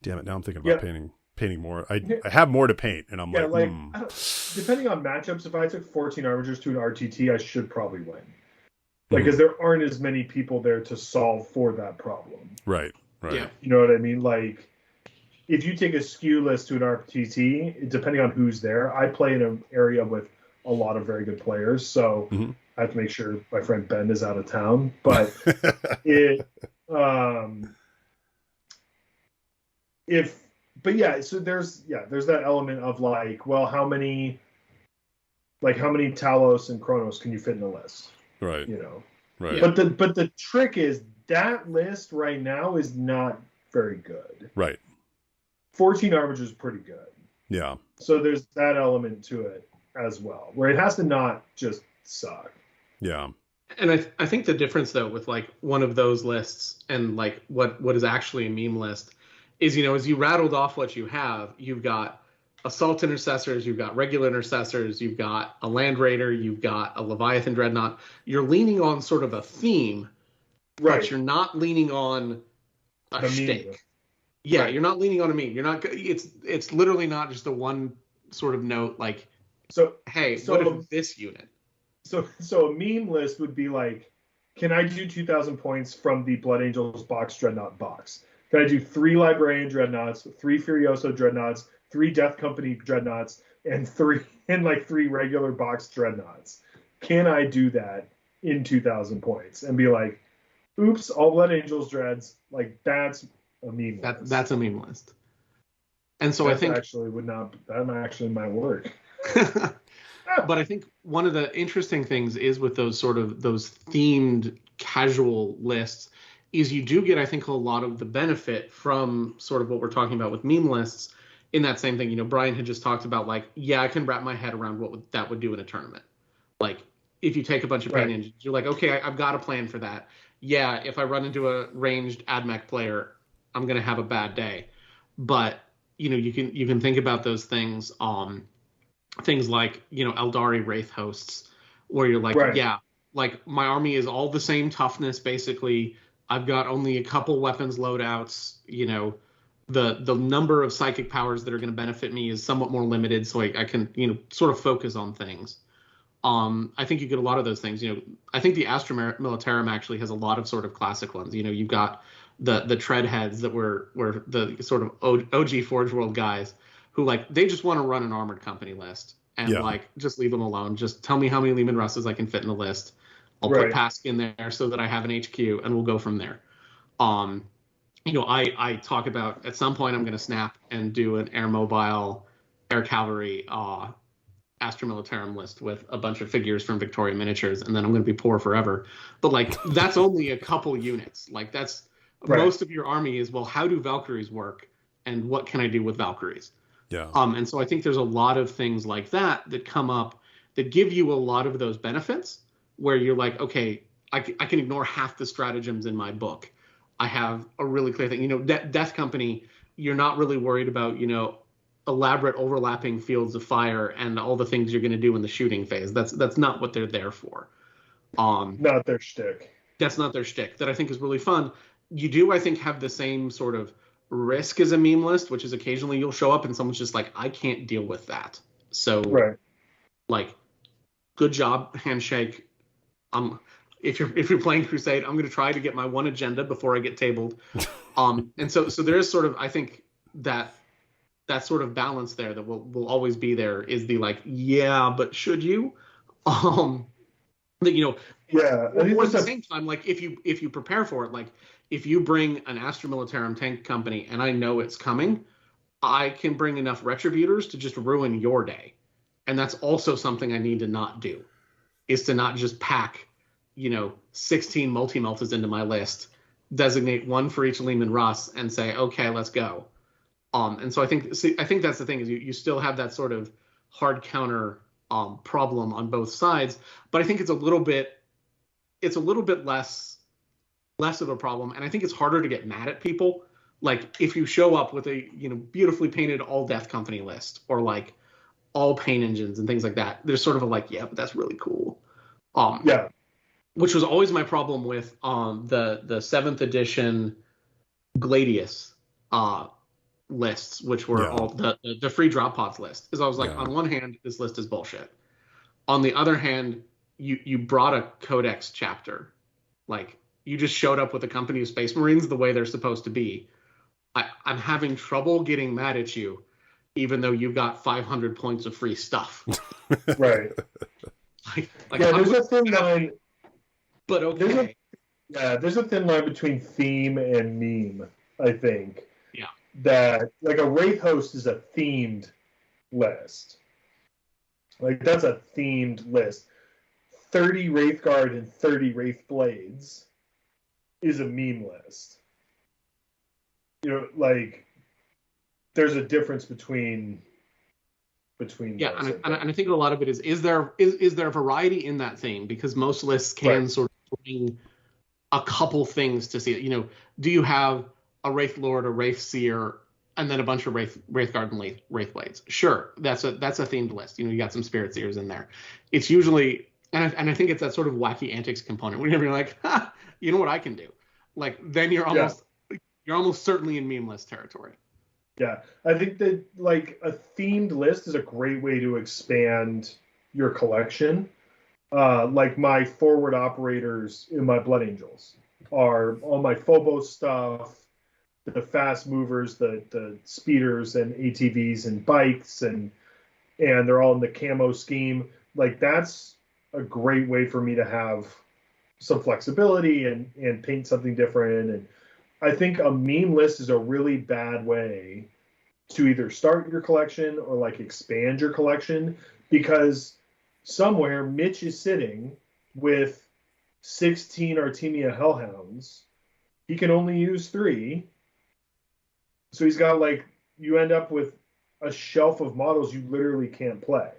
Speaker 1: Damn it! Now I'm thinking about painting more. I have more to paint, and I'm
Speaker 3: depending on matchups, if I took 14 Armigers to an RTT, I should probably win. Because there aren't as many people there to solve for that problem.
Speaker 1: Right.
Speaker 2: Yeah.
Speaker 3: You know what I mean? Like, if you take a skew list to an RTT, depending on who's there, I play in an area with a lot of very good players, so I have to make sure my friend Ben is out of town. But so there's that element of like, well, how many Talos and Kronos can you fit in the list?
Speaker 1: Right. Right.
Speaker 3: But the trick is that list right now is not very good.
Speaker 1: Right.
Speaker 3: 14 Armigers is pretty good.
Speaker 1: Yeah.
Speaker 3: So there's that element to it as well, where it has to not just suck.
Speaker 1: Yeah.
Speaker 2: And I think the difference though with like one of those lists and like what is actually a meme list is, as you rattled off what you have, you've got assault intercessors, you've got regular intercessors, you've got a Land Raider, you've got a Leviathan Dreadnought. You're leaning on sort of a theme,
Speaker 3: right?
Speaker 2: But you're not leaning on a shtick. Yeah, right. You're not leaning on a meme. You're not. It's literally not just a one sort of note like, what if this unit?
Speaker 3: So a meme list would be like, can I do 2,000 points from the Blood Angels box Dreadnought box? Can I do 3 Librarian Dreadnoughts, 3 Furioso Dreadnoughts, 3 Death Company Dreadnoughts, and 3 regular box Dreadnoughts? Can I do that in 2,000 points and be like, oops, all Blood Angels Dreads? Like, that's a meme list.
Speaker 2: That's a meme list. And so I think
Speaker 3: that actually might work.
Speaker 2: But I think one of the interesting things is with those themed casual lists is you do get, I think, a lot of the benefit from sort of what we're talking about with meme lists in that same thing. Brian had just talked about like, yeah, I can wrap my head around what that would do in a tournament. Like if you take a bunch of paint engines, you're like, okay, I've got a plan for that. Yeah, if I run into a ranged AdMech player, I'm going to have a bad day. But, you can think about those things, things like, Eldari Wraith hosts, where you're like, yeah, like my army is all the same toughness, basically. I've got only a couple weapons loadouts, the number of psychic powers that are going to benefit me is somewhat more limited, so I can, you know, sort of focus on things. I think you get a lot of those things. You know, I think the Astra Militarum actually has a lot of sort of classic ones. You know, you've got the tread heads that were the sort of OG Forge World guys who, like, they just want to run an armored company list and like just leave them alone. Just tell me how many Leman Russes I can fit in the list. I'll put Pask in there so that I have an HQ, and we'll go from there. You know, I talk about at some point I'm going to snap and do an air mobile, air cavalry, Astra Militarum list with a bunch of figures from Victoria Miniatures, and then I'm going to be poor forever. But like, that's only a couple units. Like, that's most of your army is, well, how do Valkyries work, and what can I do with Valkyries?
Speaker 1: Yeah.
Speaker 2: And so I think there's a lot of things like that that come up that give you a lot of those benefits, where you're like, okay, I can ignore half the stratagems in my book. I have a really clear thing. You know, Death Company, you're not really worried about, you know, elaborate overlapping fields of fire and all the things you're going to do in the shooting phase. That's not what they're there for.
Speaker 3: Not their shtick.
Speaker 2: That's not their shtick. That I think is really fun. You do, I think, have the same sort of risk as a meme list, which is occasionally you'll show up and someone's just like, I can't deal with that. So, like, good job, handshake. If you're playing Crusade, I'm going to try to get my one agenda before I get tabled. And so there is sort of, I think, that sort of balance there that will always be there, is the like, yeah, but should you? That, you know, or at the same time, like, if you prepare for it, like, if you bring an Astra Militarum tank company and I know it's coming, I can bring enough Retributors to just ruin your day. And that's also something I need to not do, is to not just pack, you know, 16 multi-meltas into my list, designate one for each Leman Russ, and say, okay, let's go. And so I think that's the thing, is you still have that sort of hard counter problem on both sides, but I think it's a little bit less of a problem, and I think it's harder to get mad at people. Like, if you show up with a, you know, beautifully painted all Death Company list, or like all paint engines and things like that, there's sort of a like, yeah, but that's really cool. Which was always my problem with the 7th edition Gladius lists, which were all the free drop pods list. Is I was like, on one hand, this list is bullshit. On the other hand, you brought a Codex chapter. Like, you just showed up with a company of Space Marines the way they're supposed to be. I'm having trouble getting mad at you, even though you've got 500 points of free stuff.
Speaker 3: Right. There's a thin line.
Speaker 2: But okay.
Speaker 3: There's a thin line between theme and meme, I think.
Speaker 2: Yeah.
Speaker 3: That, like, a Wraith Host is a themed list. Like, that's a themed list. 30 Wraith Guard and 30 Wraith Blades is a meme list. You know, like, there's a difference between those,
Speaker 2: and I think a lot of it is there a variety in that theme, because most lists can sort of bring a couple things to see it. You know, do you have a Wraith Lord, a Wraith Seer, and then a bunch of Wraith Guard and Wraith Blades? Sure, that's a themed list. You know, you got some Spirit Seers in there. It's usually, and I think it's that sort of wacky antics component whenever you're like, ha, you know what I can do? Like, then you're almost certainly in meme list territory.
Speaker 3: Yeah, I think that, like, a themed list is a great way to expand your collection. Like, my forward operators in my Blood Angels are all my Phobos stuff, the fast movers, the speeders and ATVs and bikes, and they're all in the camo scheme. Like, that's a great way for me to have some flexibility and paint something different. And I think a meme list is a really bad way to either start your collection or, like, expand your collection, because somewhere Mitch is sitting with 16 Artemia Hellhounds. He can only use 3. So he's got, like, you end up with a shelf of models you literally can't play.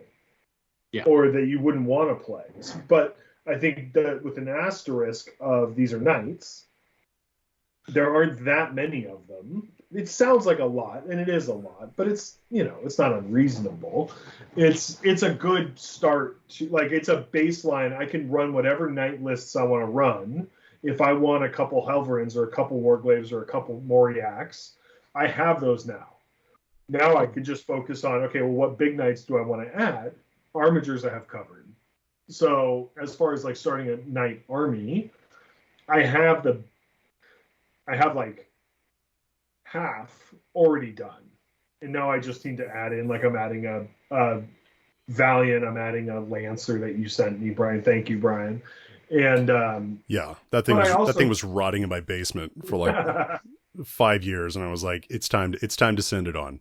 Speaker 2: Yeah.
Speaker 3: Or that you wouldn't want to play. But I think that with an asterisk of these are knights, there aren't that many of them. It sounds like a lot, and it is a lot, but it's, you know, it's not unreasonable. It's a good start to, like, it's a baseline. I can run whatever knight lists I want to run. If I want a couple Helverins or a couple Warglaves or a couple Moriaks, I have those now. Now I could just focus on, okay, well, what big knights do I want to add? Armigers I have covered. So as far as like starting a knight army, I have like half already done. And now I just need to add in, like I'm adding a Valiant, I'm adding a Lancer that you sent me, Brian. Thank you, Brian. And
Speaker 1: yeah, that thing was rotting in my basement for like 5 years, and I was like, it's time to send it on.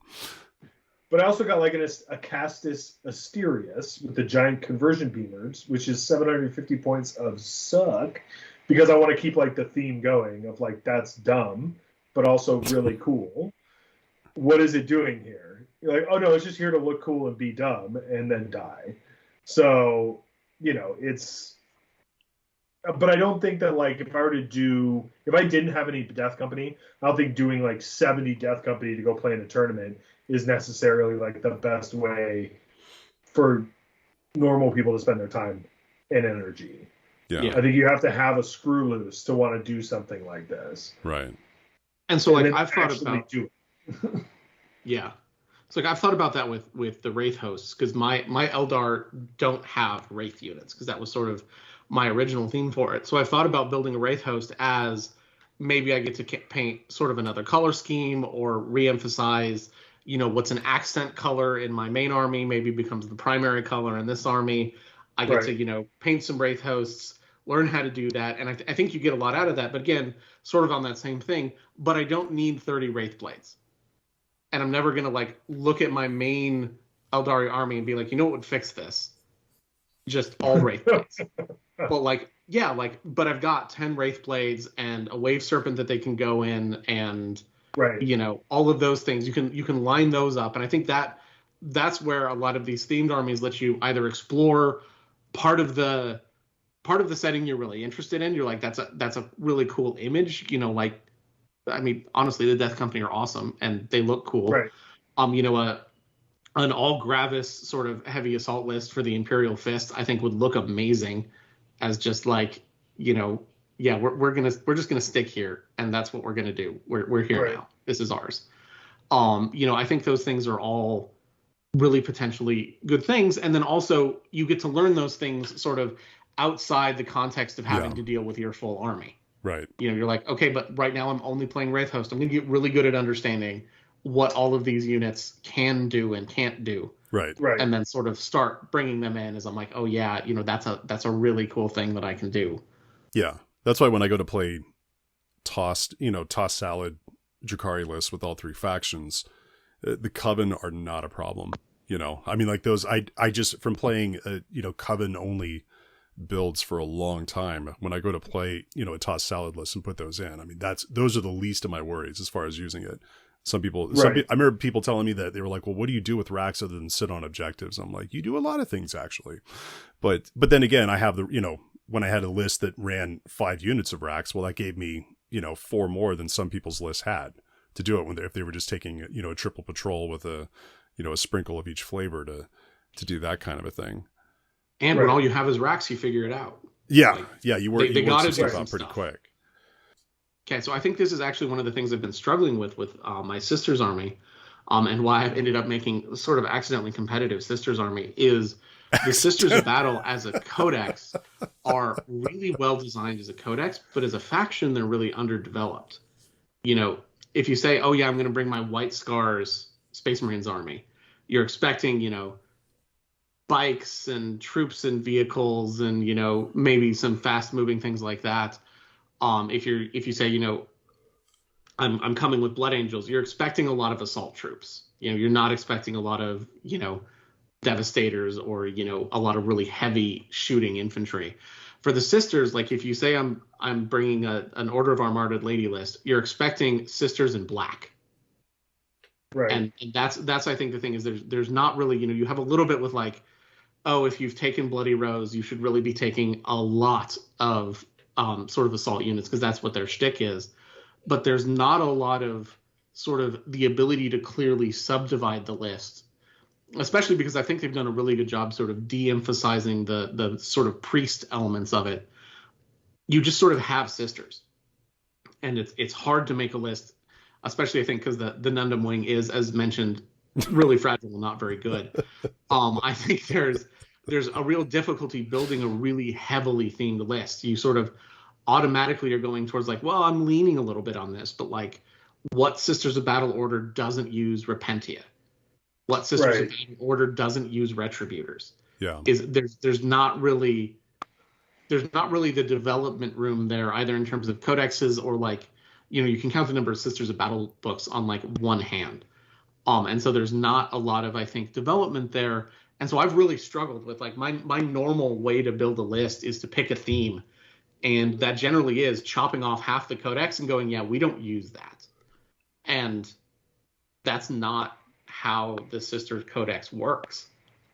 Speaker 3: But I also got like a Castus Asterius with the giant conversion beamers, which is 750 points of suck, because I want to keep like the theme going of like, that's dumb, but also really cool. What is it doing here? You're like, oh no, it's just here to look cool and be dumb and then die. So, you know, it's, but I don't think that like if I didn't have any Death Company, I don't think doing like 70 Death Company to go play in a tournament is necessarily like the best way for normal people to spend their time and energy.
Speaker 1: Yeah.
Speaker 3: I think you have to have a screw loose to want to do something like this.
Speaker 1: Right.
Speaker 2: And so like I've thought about
Speaker 3: do it.
Speaker 2: yeah. So like I've thought about that with the Wraith hosts, because my Eldar don't have Wraith units, because that was sort of my original theme for it. So I thought about building a Wraith host as maybe I get to paint sort of another color scheme, or re-emphasize, you know, what's an accent color in my main army maybe becomes the primary color in this army. I get to, you know, paint some Wraith hosts, learn how to do that. And I think you get a lot out of that. But again, sort of on that same thing, but I don't need 30 Wraith blades. And I'm never going to like look at my main Eldari army and be like, you know what would fix this? Just all Wraith blades. But like, yeah, like, but I've got 10 Wraith blades and a Wave Serpent that they can go in, and you know, all of those things. You can line those up. And I think that's where a lot of these themed armies let you either explore part of the setting you're really interested in. You're like, that's a really cool image, you know, like, I mean, honestly, the Death Company are awesome and they look cool.
Speaker 3: Right.
Speaker 2: You know, an all Gravis sort of heavy assault list for the Imperial Fists, I think would look amazing as just like, you know, yeah, we're just gonna stick here, and that's what we're gonna do. We're here now. This is ours. You know, I think those things are all really potentially good things, and then also you get to learn those things sort of outside the context of having to deal with your full army.
Speaker 1: Right.
Speaker 2: You know, you're like, okay, but right now I'm only playing Wraith Host. I'm gonna get really good at understanding what all of these units can do and can't do.
Speaker 1: Right.
Speaker 2: And then sort of start bringing them in as I'm like, oh yeah, you know, that's a really cool thing that I can do.
Speaker 1: Yeah. That's why when I go to play tossed salad Drakari lists with all three factions, the Coven are not a problem. You know, I mean, like those, I just, from playing, Coven only builds for a long time, when I go to play, you know, a tossed salad list and put those in, I mean, those are the least of my worries as far as using it. I remember people telling me that they were like, well, what do you do with racks other than sit on objectives? I'm like, you do a lot of things actually. But then again, I have when I had a list that ran 5 units of racks, well, that gave me, 4 more than some people's lists had to do it if they were just taking, a triple patrol with a sprinkle of each flavor to do that kind of a thing.
Speaker 2: And when all you have is racks, you figure it out.
Speaker 1: Yeah. Like, yeah. You work
Speaker 2: some
Speaker 1: stuff out pretty quick.
Speaker 2: Okay, so I think this is actually one of the things I've been struggling with my sister's army, and why I've ended up making sort of accidentally competitive sister's army is the Sisters of Battle as a codex are really well designed as a codex, but as a faction, they're really underdeveloped. You know, if you say, oh yeah, I'm going to bring my White Scars Space Marines army, you're expecting, bikes and troops and vehicles and, maybe some fast moving things like that. If you say, I'm coming with Blood Angels, you're expecting a lot of assault troops. You're not expecting a lot of, Devastators or, a lot of really heavy shooting infantry. For the Sisters, like if you say I'm bringing an Order of Armada Lady list, you're expecting Sisters in black.
Speaker 3: Right.
Speaker 2: And that's I think the thing is there's not really, you have a little bit with like, oh, if you've taken Bloody Rose, you should really be taking a lot of sort of assault units because that's what their shtick is. But there's not a lot of sort of the ability to clearly subdivide the list, especially because I think they've done a really good job sort of de-emphasizing the sort of priest elements of it. You just sort of have sisters. And it's hard to make a list. especially I think because the Nundum wing is, as mentioned, really fragile, not very good. I think there's a real difficulty building a really heavily themed list. You sort of automatically are going towards like, well, I'm leaning a little bit on this, but like, what Sisters of Battle Order doesn't use Repentia? What Sisters of Battle Order doesn't use Retributors?
Speaker 1: Yeah,
Speaker 2: is there's not really the development room there either in terms of codexes or like, you can count the number of Sisters of Battle books on like one hand. And so there's not a lot of, I think, development there. And so I've really struggled with like my normal way to build a list is to pick a theme. And that generally is chopping off half the codex and going, yeah, we don't use that. And that's not how the Sisters Codex works.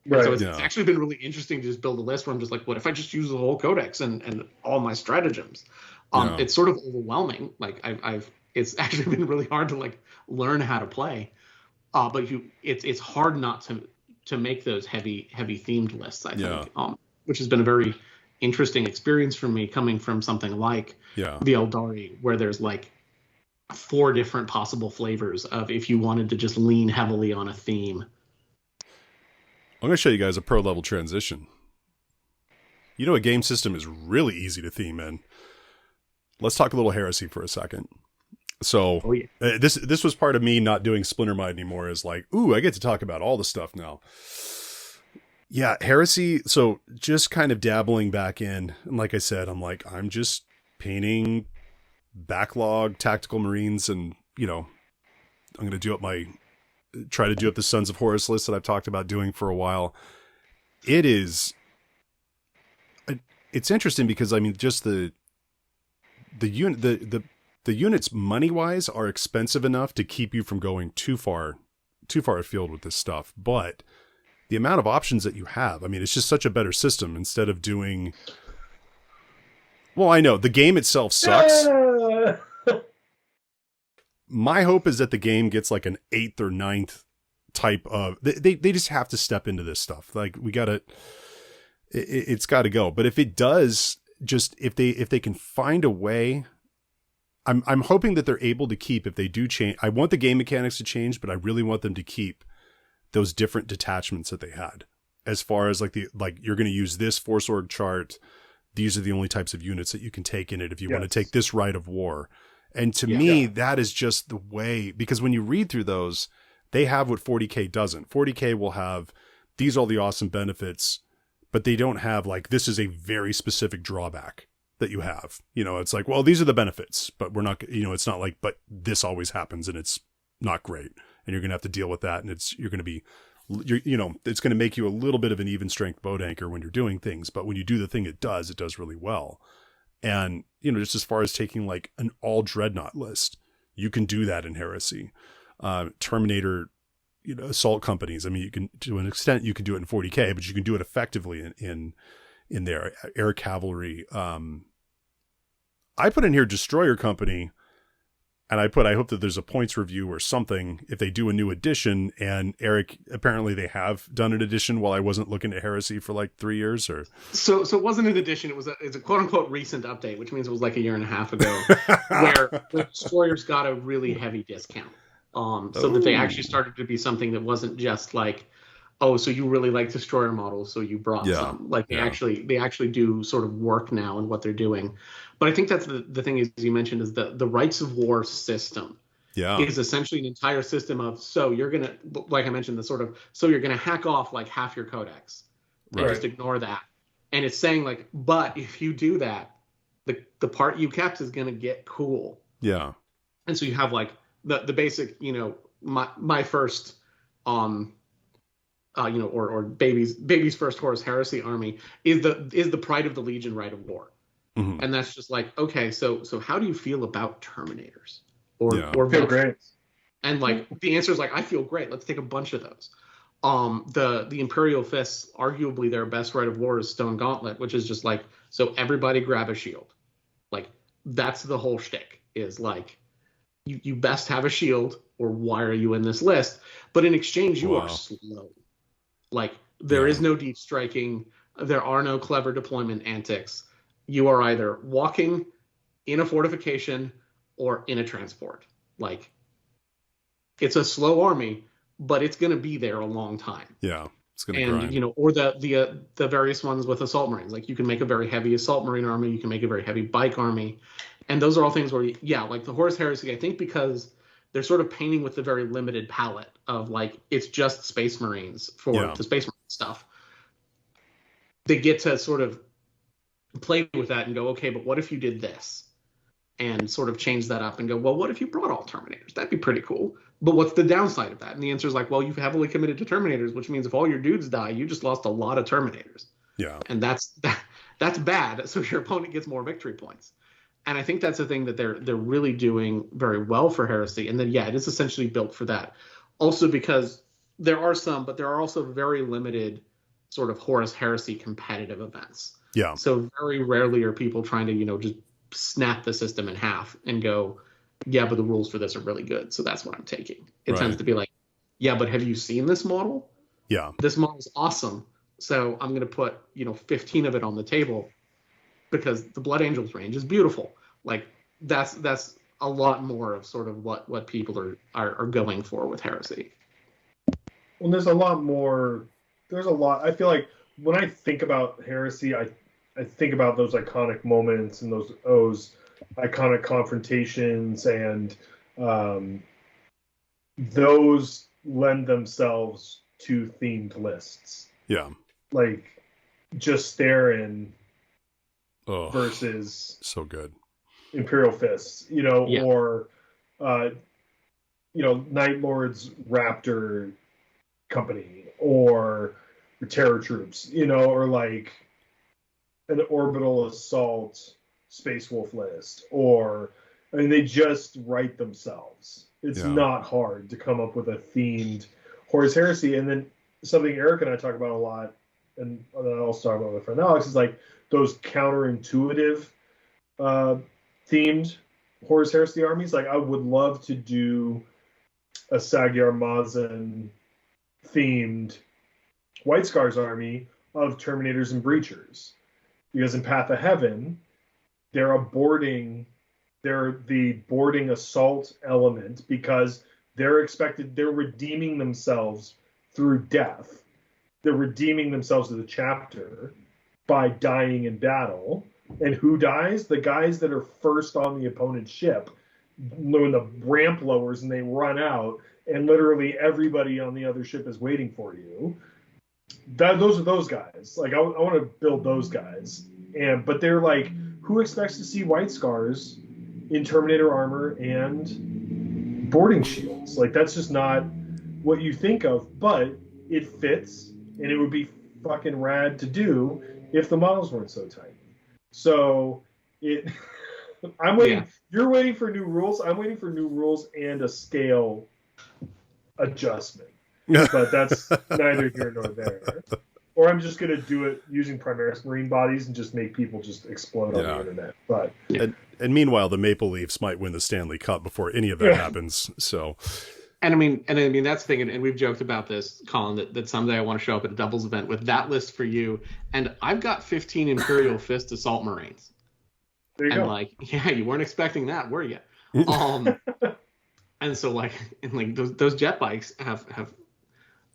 Speaker 2: Right. So it's actually been really interesting to just build a list where I'm just like, what if I just use the whole codex and all my stratagems? It's sort of overwhelming. Like it's actually been really hard to like learn how to play. But it's hard not to make those heavy themed lists, I think, which has been a very interesting experience for me coming from something like the Eldari, where there's like 4 different possible flavors of if you wanted to just lean heavily on a theme.
Speaker 1: I'm going to show you guys a pro level transition. You know, a game system is really easy to theme in. Let's talk a little heresy for a second. So this was part of me not doing Splinter Mind anymore, is like, ooh, I get to talk about all the stuff now. Yeah, heresy. So just kind of dabbling back in. And like I said, I'm just painting backlog tactical Marines, and, I'm going to try to do up the Sons of Horus list that I've talked about doing for a while. It's interesting because, I mean, just the units money wise are expensive enough to keep you from going too far afield with this stuff. But the amount of options that you have, I mean, it's just such a better system instead of doing, well, I know the game itself sucks. My hope is that the game gets like an 8th or 9th type of, they just have to step into this stuff. Like it's got to go. But if it does, just if they can find a way, I'm hoping that they're able to keep, if they do change, I want the game mechanics to change, but I really want them to keep those different detachments that they had, as far as like you're going to use this force org chart. These are the only types of units that you can take in it if you want to take this rite of war. And to me, that is just the way, because when you read through those, they have what 40K doesn't. 40K will have, these are all the awesome benefits, but they don't have like, this is a very specific drawback that you have. It's like, well, these are the benefits, but we're not, it's not like, but this always happens and it's not great. And you're going to have to deal with that. And it's going to make you a little bit of an even strength boat anchor when you're doing things. But when you do the thing it does really well. And, just as far as taking like an all dreadnought list, you can do that in Heresy. Terminator, assault companies. I mean, you can, to an extent, you can do it in 40K, but you can do it effectively in there. Air cavalry. I put in here Destroyer Company, and I hope that there's a points review or something if they do a new edition. And Eric, apparently they have done an edition while I wasn't looking at Heresy for like 3 years or.
Speaker 2: So it wasn't an edition. It's a quote unquote recent update, which means it was like a year and a half ago where the Destroyers got a really heavy discount. So that they actually started to be something that wasn't just like, oh, so you really like Destroyer models, so you brought some. Like they actually do sort of work now in what they're doing. But I think that's the thing, as you mentioned, is the Rights of War system is essentially an entire system of, so you're going to, like I mentioned, so you're going to hack off like half your codex and just ignore that. And it's saying like, but if you do that, the part you kept is going to get cool.
Speaker 1: Yeah.
Speaker 2: And so you have like the basic, my first, or baby's first Horus Heresy army is the Pride of the Legion Rite of War. Mm-hmm. And that's just like, okay, so how do you feel about Terminators? Or
Speaker 3: feel great.
Speaker 2: And like the answer is like, I feel great. Let's take a bunch of those. The Imperial Fists, arguably their best Rite of War is Stone Gauntlet, which is just like, so everybody grab a shield. Like that's the whole shtick, is like you best have a shield, or why are you in this list? But in exchange, you are slow. Like there is no deep striking. There are no clever deployment antics. You are either walking in a fortification or in a transport. Like it's a slow army, but it's going to be there a long time.
Speaker 1: Yeah, it's going to
Speaker 2: And
Speaker 1: grind.
Speaker 2: you know, or the various ones with assault marines. Like you can make a very heavy assault marine army, you can make a very heavy bike army, and those are all things where yeah, like the Horus Heresy. I think because they're sort of painting with the very limited palette of like it's just Space Marines for the Space Marine stuff. They get to sort of play with that and go, okay, but what if you did this? And sort of change that up and go, well, what if you brought all Terminators? That'd be pretty cool. But what's the downside of that? And the answer is like, well, you've heavily committed to Terminators, which means if all your dudes die, you just lost a lot of Terminators.
Speaker 1: Yeah.
Speaker 2: And that's bad. So your opponent gets more victory points. And I think that's the thing that they're really doing very well for Heresy. And then, yeah, it is essentially built for that. Also because there are some, but there are also very limited sort of Horus Heresy competitive events.
Speaker 1: Yeah.
Speaker 2: So very rarely are people trying to, you know, just snap the system in half and go, yeah, but the rules for this are really good, so that's what I'm taking. It tends to be like, yeah, but have you seen this model?
Speaker 1: Yeah.
Speaker 2: This model's awesome, so I'm going to put, you know, 15 of it on the table because the Blood Angels range is beautiful. Like, that's a lot more of sort of what people are going for with Heresy.
Speaker 3: Well, there's a lot more. There's a lot. I feel like when I think about Heresy, I think about those iconic moments and those iconic confrontations, and those lend themselves to themed lists.
Speaker 1: Yeah.
Speaker 3: Like just Theron versus
Speaker 1: so good
Speaker 3: Imperial Fists, you know, or you know, Night Lord's Raptor Company, or the Terror Troops, you know, or like an Orbital Assault Space Wolf list, or I mean, they just write themselves. It's not hard to come up with a themed Horus Heresy. And then something Eric and I talk about a lot, and then I also talk about with my friend Alex, is like those counterintuitive themed Horus Heresy armies. Like I would love to do a Magyar Mazan themed White Scars army of Terminators and Breachers. Because in Path of Heaven, they're the boarding assault element because they're redeeming themselves through death. They're redeeming themselves as a chapter by dying in battle. And who dies? The guys that are first on the opponent's ship when the ramp lowers and they run out, and literally everybody on the other ship is waiting for you. Those are those guys. Like I want to build those guys, but they're like, who expects to see White Scars in Terminator armor and boarding shields? Like that's just not what you think of. But it fits, and it would be fucking rad to do if the models weren't so tight. So I'm waiting. Yeah. You're waiting for new rules. I'm waiting for new rules and a scale adjustment. But that's neither here nor there. Or I'm just going to do it using Primaris Marine bodies and just make people just explode on the internet. But
Speaker 1: and meanwhile, the Maple Leafs might win the Stanley Cup before any of that happens. So,
Speaker 2: and I mean that's the thing, and we've joked about this, Colin, that someday I want to show up at a doubles event with that list for you. And I've got 15 Imperial Fist Assault Marines.
Speaker 3: There you go.
Speaker 2: Like, yeah, you weren't expecting that, were you? And so like those jet bikes have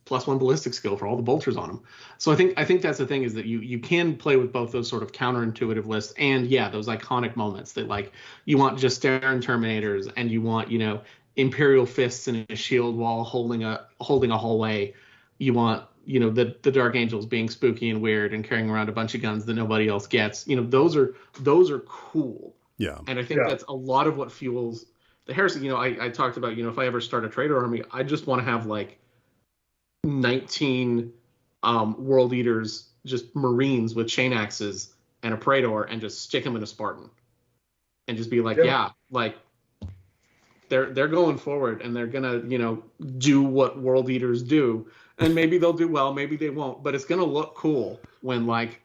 Speaker 2: +1 ballistic skill for all the bolters on them. So I think that's the thing, is that you can play with both those sort of counterintuitive lists and those iconic moments that like you want just Terran Terminators, and you want, you know, Imperial Fists in a shield wall holding a hallway. You want, you know, the Dark Angels being spooky and weird and carrying around a bunch of guns that nobody else gets. You know, those are cool.
Speaker 1: Yeah.
Speaker 2: And I think that's a lot of what fuels the Heresy. You know, I talked about, you know, if I ever start a Trader army, I just want to have like 19 World Eaters, just Marines with chain axes and a Praetor, and just stick them in a Spartan and just be like, like they're going forward, and they're gonna, you know, do what World Eaters do, and maybe they'll do well, maybe they won't, but it's gonna look cool when like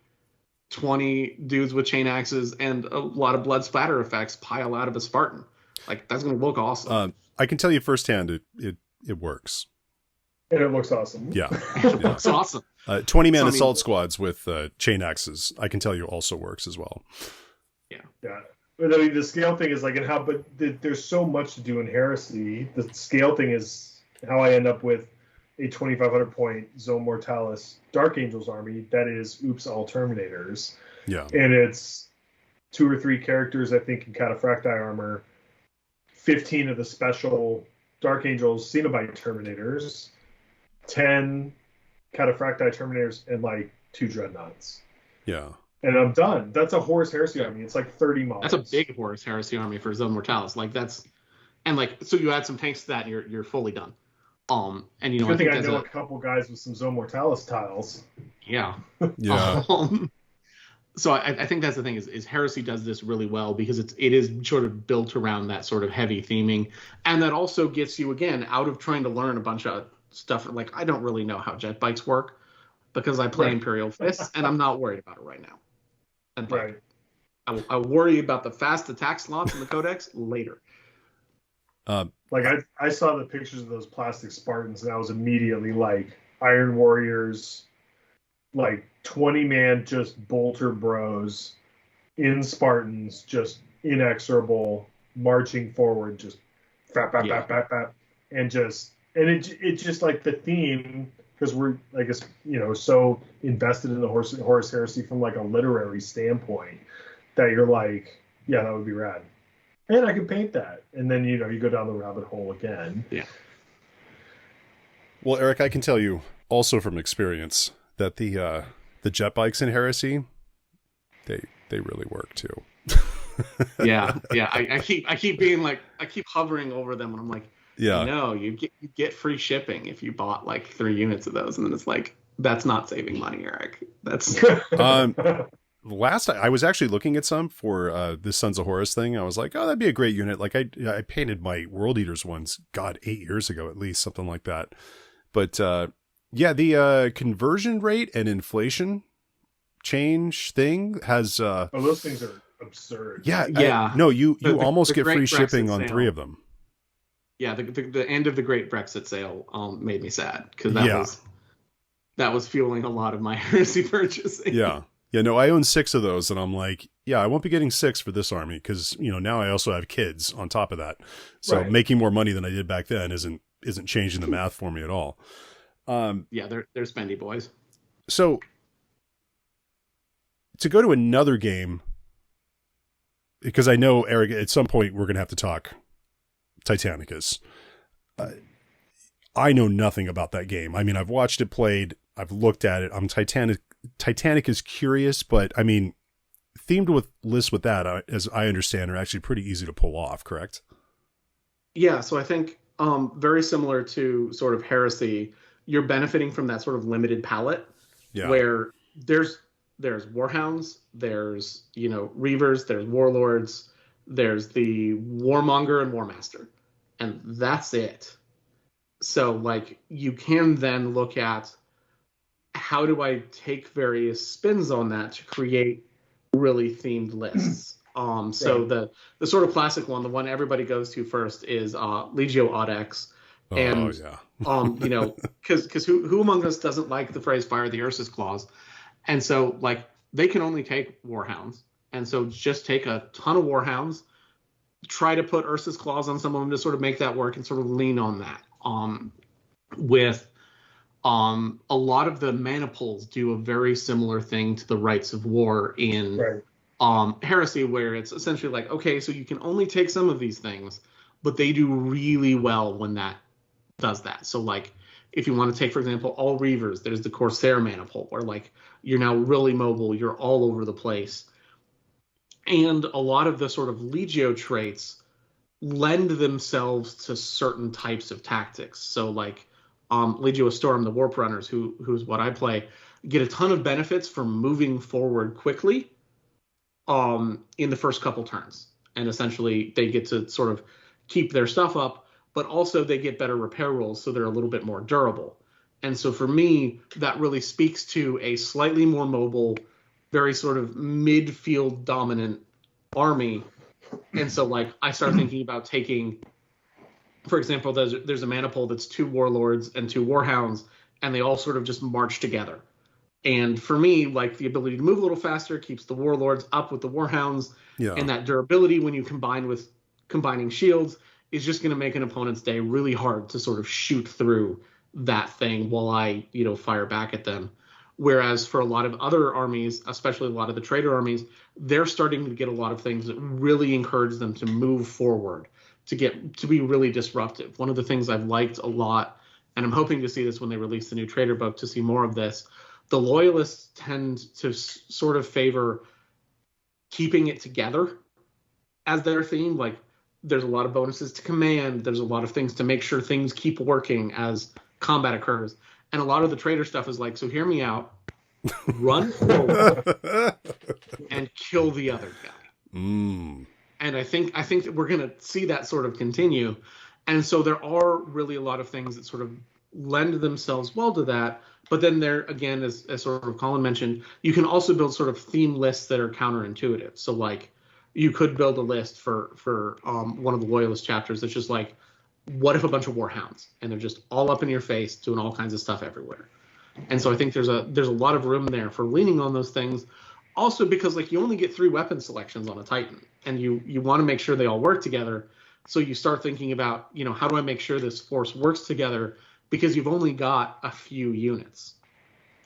Speaker 2: 20 dudes with chain axes and a lot of blood splatter effects pile out of a Spartan. Like that's gonna look awesome.
Speaker 1: I can tell you firsthand, it works.
Speaker 3: And it looks awesome.
Speaker 1: Yeah.
Speaker 2: It looks awesome.
Speaker 1: 20-man assault squads with chain axes, I can tell you, also works as well.
Speaker 2: Yeah.
Speaker 3: Yeah. But I mean, the scale thing is like, but there's so much to do in Heresy. The scale thing is how I end up with a 2,500 point Zone Mortalis Dark Angels army that is oops all Terminators.
Speaker 1: Yeah.
Speaker 3: And it's 2 or 3 characters, I think, in Cataphracti armor, 15 of the special Dark Angels Cenobite Terminators, 10 Cataphracti Terminators, and like 2 Dreadnoughts.
Speaker 1: Yeah.
Speaker 3: And I'm done. That's a Horus Heresy army. It's like 30 models.
Speaker 2: That's a big Horus Heresy army for Zone Mortalis. Like that's, and like so you add some tanks to that, and you're fully done. And you know,
Speaker 3: I think I know a couple guys with some Zone Mortalis tiles.
Speaker 2: Yeah.
Speaker 1: Yeah.
Speaker 2: So I think that's the thing is Heresy does this really well because it is sort of built around that sort of heavy theming, and that also gets you again out of trying to learn a bunch of stuff. Like I don't really know how jet bikes work because I play Imperial Fists, and I'm not worried about it right now. And like, I worry about the fast attack slots in the Codex later.
Speaker 3: Like I saw the pictures of those plastic Spartans, and I was immediately like Iron Warriors, like 20-man just bolter bros in Spartans, just inexorable, marching forward, just fap, and it's just like the theme, because we're, I guess, you know, so invested in the Horus Heresy from like a literary standpoint that you're like, yeah, that would be rad. And I can paint that. And then, you know, you go down the rabbit hole again.
Speaker 2: Yeah.
Speaker 1: Well, Eric, I can tell you also from experience that the jet bikes in Heresy, they really work too.
Speaker 2: Yeah. I keep being like, I keep hovering over them, and I'm like,
Speaker 1: yeah,
Speaker 2: no, you get free shipping if you bought like 3 units of those, and then it's like, that's not saving money, Eric. That's
Speaker 1: last I was actually looking at some for this Sons of Horus thing. I was like, oh, that'd be a great unit. Like I painted my World Eaters ones, God, 8 years ago at least, something like that. But yeah, the conversion rate and inflation change thing has
Speaker 3: those things are absurd.
Speaker 1: Yeah. No, you almost get free shipping on 3 of them.
Speaker 2: Yeah, the end of the Great Brexit sale made me sad because that was fueling a lot of my Heresy purchasing.
Speaker 1: Yeah. Yeah, no, I own 6 of those, and I'm like, yeah, I won't be getting 6 for this army because, you know, now I also have kids on top of that. So making more money than I did back then isn't changing the math for me at all.
Speaker 2: Yeah, they're spendy boys.
Speaker 1: So to go to another game, because I know, Eric, at some point we're going to have to talk Titanicus. I know nothing about that game. I mean, I've watched it played. I've looked at it. I'm Titanic is curious, but I mean, themed with lists with that, as I understand, are actually pretty easy to pull off, correct?
Speaker 2: Yeah, so I think very similar to sort of Heresy, you're benefiting from that sort of limited palette where there's Warhounds, there's, you know, Reavers, there's Warlords, there's the Warmonger and Warmaster, and that's it. So like you can then look at how do I take various spins on that to create really themed lists. So the sort of classic one, the one everybody goes to first is Legio Audex. And, you know, because who among us doesn't like the phrase fire the Ursus Claws? And so, like, they can only take Warhounds. And so just take a ton of Warhounds, try to put Ursus Claws on some of them to sort of make that work and sort of lean on that. With a lot of the mana pools do a very similar thing to the Rites of War in Heresy, where it's essentially like, okay, so you can only take some of these things, but they do really well when that does that. So like if you want to take, for example, all Reavers, there's the Corsair mana pool where like you're now really mobile, you're all over the place. And a lot of the sort of Legio traits lend themselves to certain types of tactics. So like Legio Storm, the Warp Runners, who's what I play, get a ton of benefits from moving forward quickly in the first couple turns. And essentially they get to sort of keep their stuff up, but also they get better repair rolls, so they're a little bit more durable. And so for me, that really speaks to a slightly more mobile, very sort of midfield dominant army. And so like I start thinking about taking, for example, there's a mana pool that's 2 Warlords and 2 Warhounds, and they all sort of just march together. And for me, like the ability to move a little faster keeps the Warlords up with the Warhounds, and that durability when you combine with combining shields is just going to make an opponent's day really hard to sort of shoot through that thing while I, fire back at them. Whereas for a lot of other armies, especially a lot of the trader armies, they're starting to get a lot of things that really encourage them to move forward, to be really disruptive. One of the things I've liked a lot, and I'm hoping to see this when they release the new trader book, to see more of this. The loyalists tend to sort of favor keeping it together as their theme. Like, there's a lot of bonuses to command. There's a lot of things to make sure things keep working as combat occurs. And a lot of the trader stuff is like, so hear me out, run forward and kill the other guy.
Speaker 1: Mm.
Speaker 2: And I think that we're going to see that sort of continue. And so there are really a lot of things that sort of lend themselves well to that. But then there, again, as sort of Colin mentioned, you can also build sort of theme lists that are counterintuitive. So like, you could build a list for one of the loyalist chapters that's just like, what if a bunch of warhounds and they're just all up in your face doing all kinds of stuff everywhere? And so I think there's a lot of room there for leaning on those things. Also because like you only get 3 weapon selections on a Titan, and you want to make sure they all work together. So you start thinking about, how do I make sure this force works together, because you've only got a few units.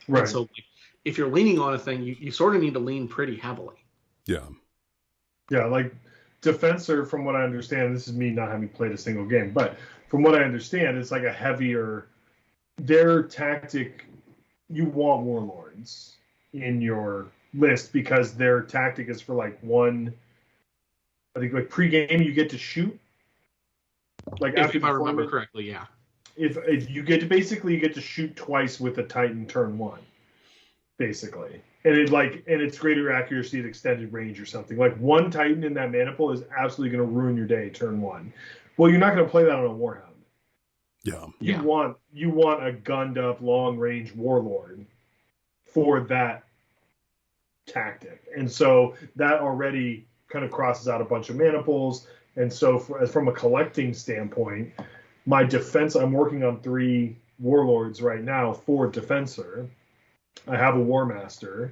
Speaker 3: Right.
Speaker 2: And so like, if you're leaning on a thing, you sort of need to lean pretty heavily.
Speaker 1: Yeah.
Speaker 3: Yeah, like Defensor, from what I understand, this is me not having played a single game, but from what I understand, it's like a heavier, their tactic, you want warlords in your list because their tactic is for like one, I think like pre-game you get to shoot. Like
Speaker 2: if I remember correctly, yeah.
Speaker 3: If you get to shoot twice with a Titan turn 1, basically. And it's greater accuracy at extended range or something. Like one Titan in that maniple is absolutely going to ruin your day turn 1. Well, you're not going to play that on a Warhound.
Speaker 1: Yeah.
Speaker 3: You want a gunned up long range warlord for that tactic. And so that already kind of crosses out a bunch of maniples. And so from a collecting standpoint, my defense, I'm working on 3 warlords right now for Defensor. I have a War Master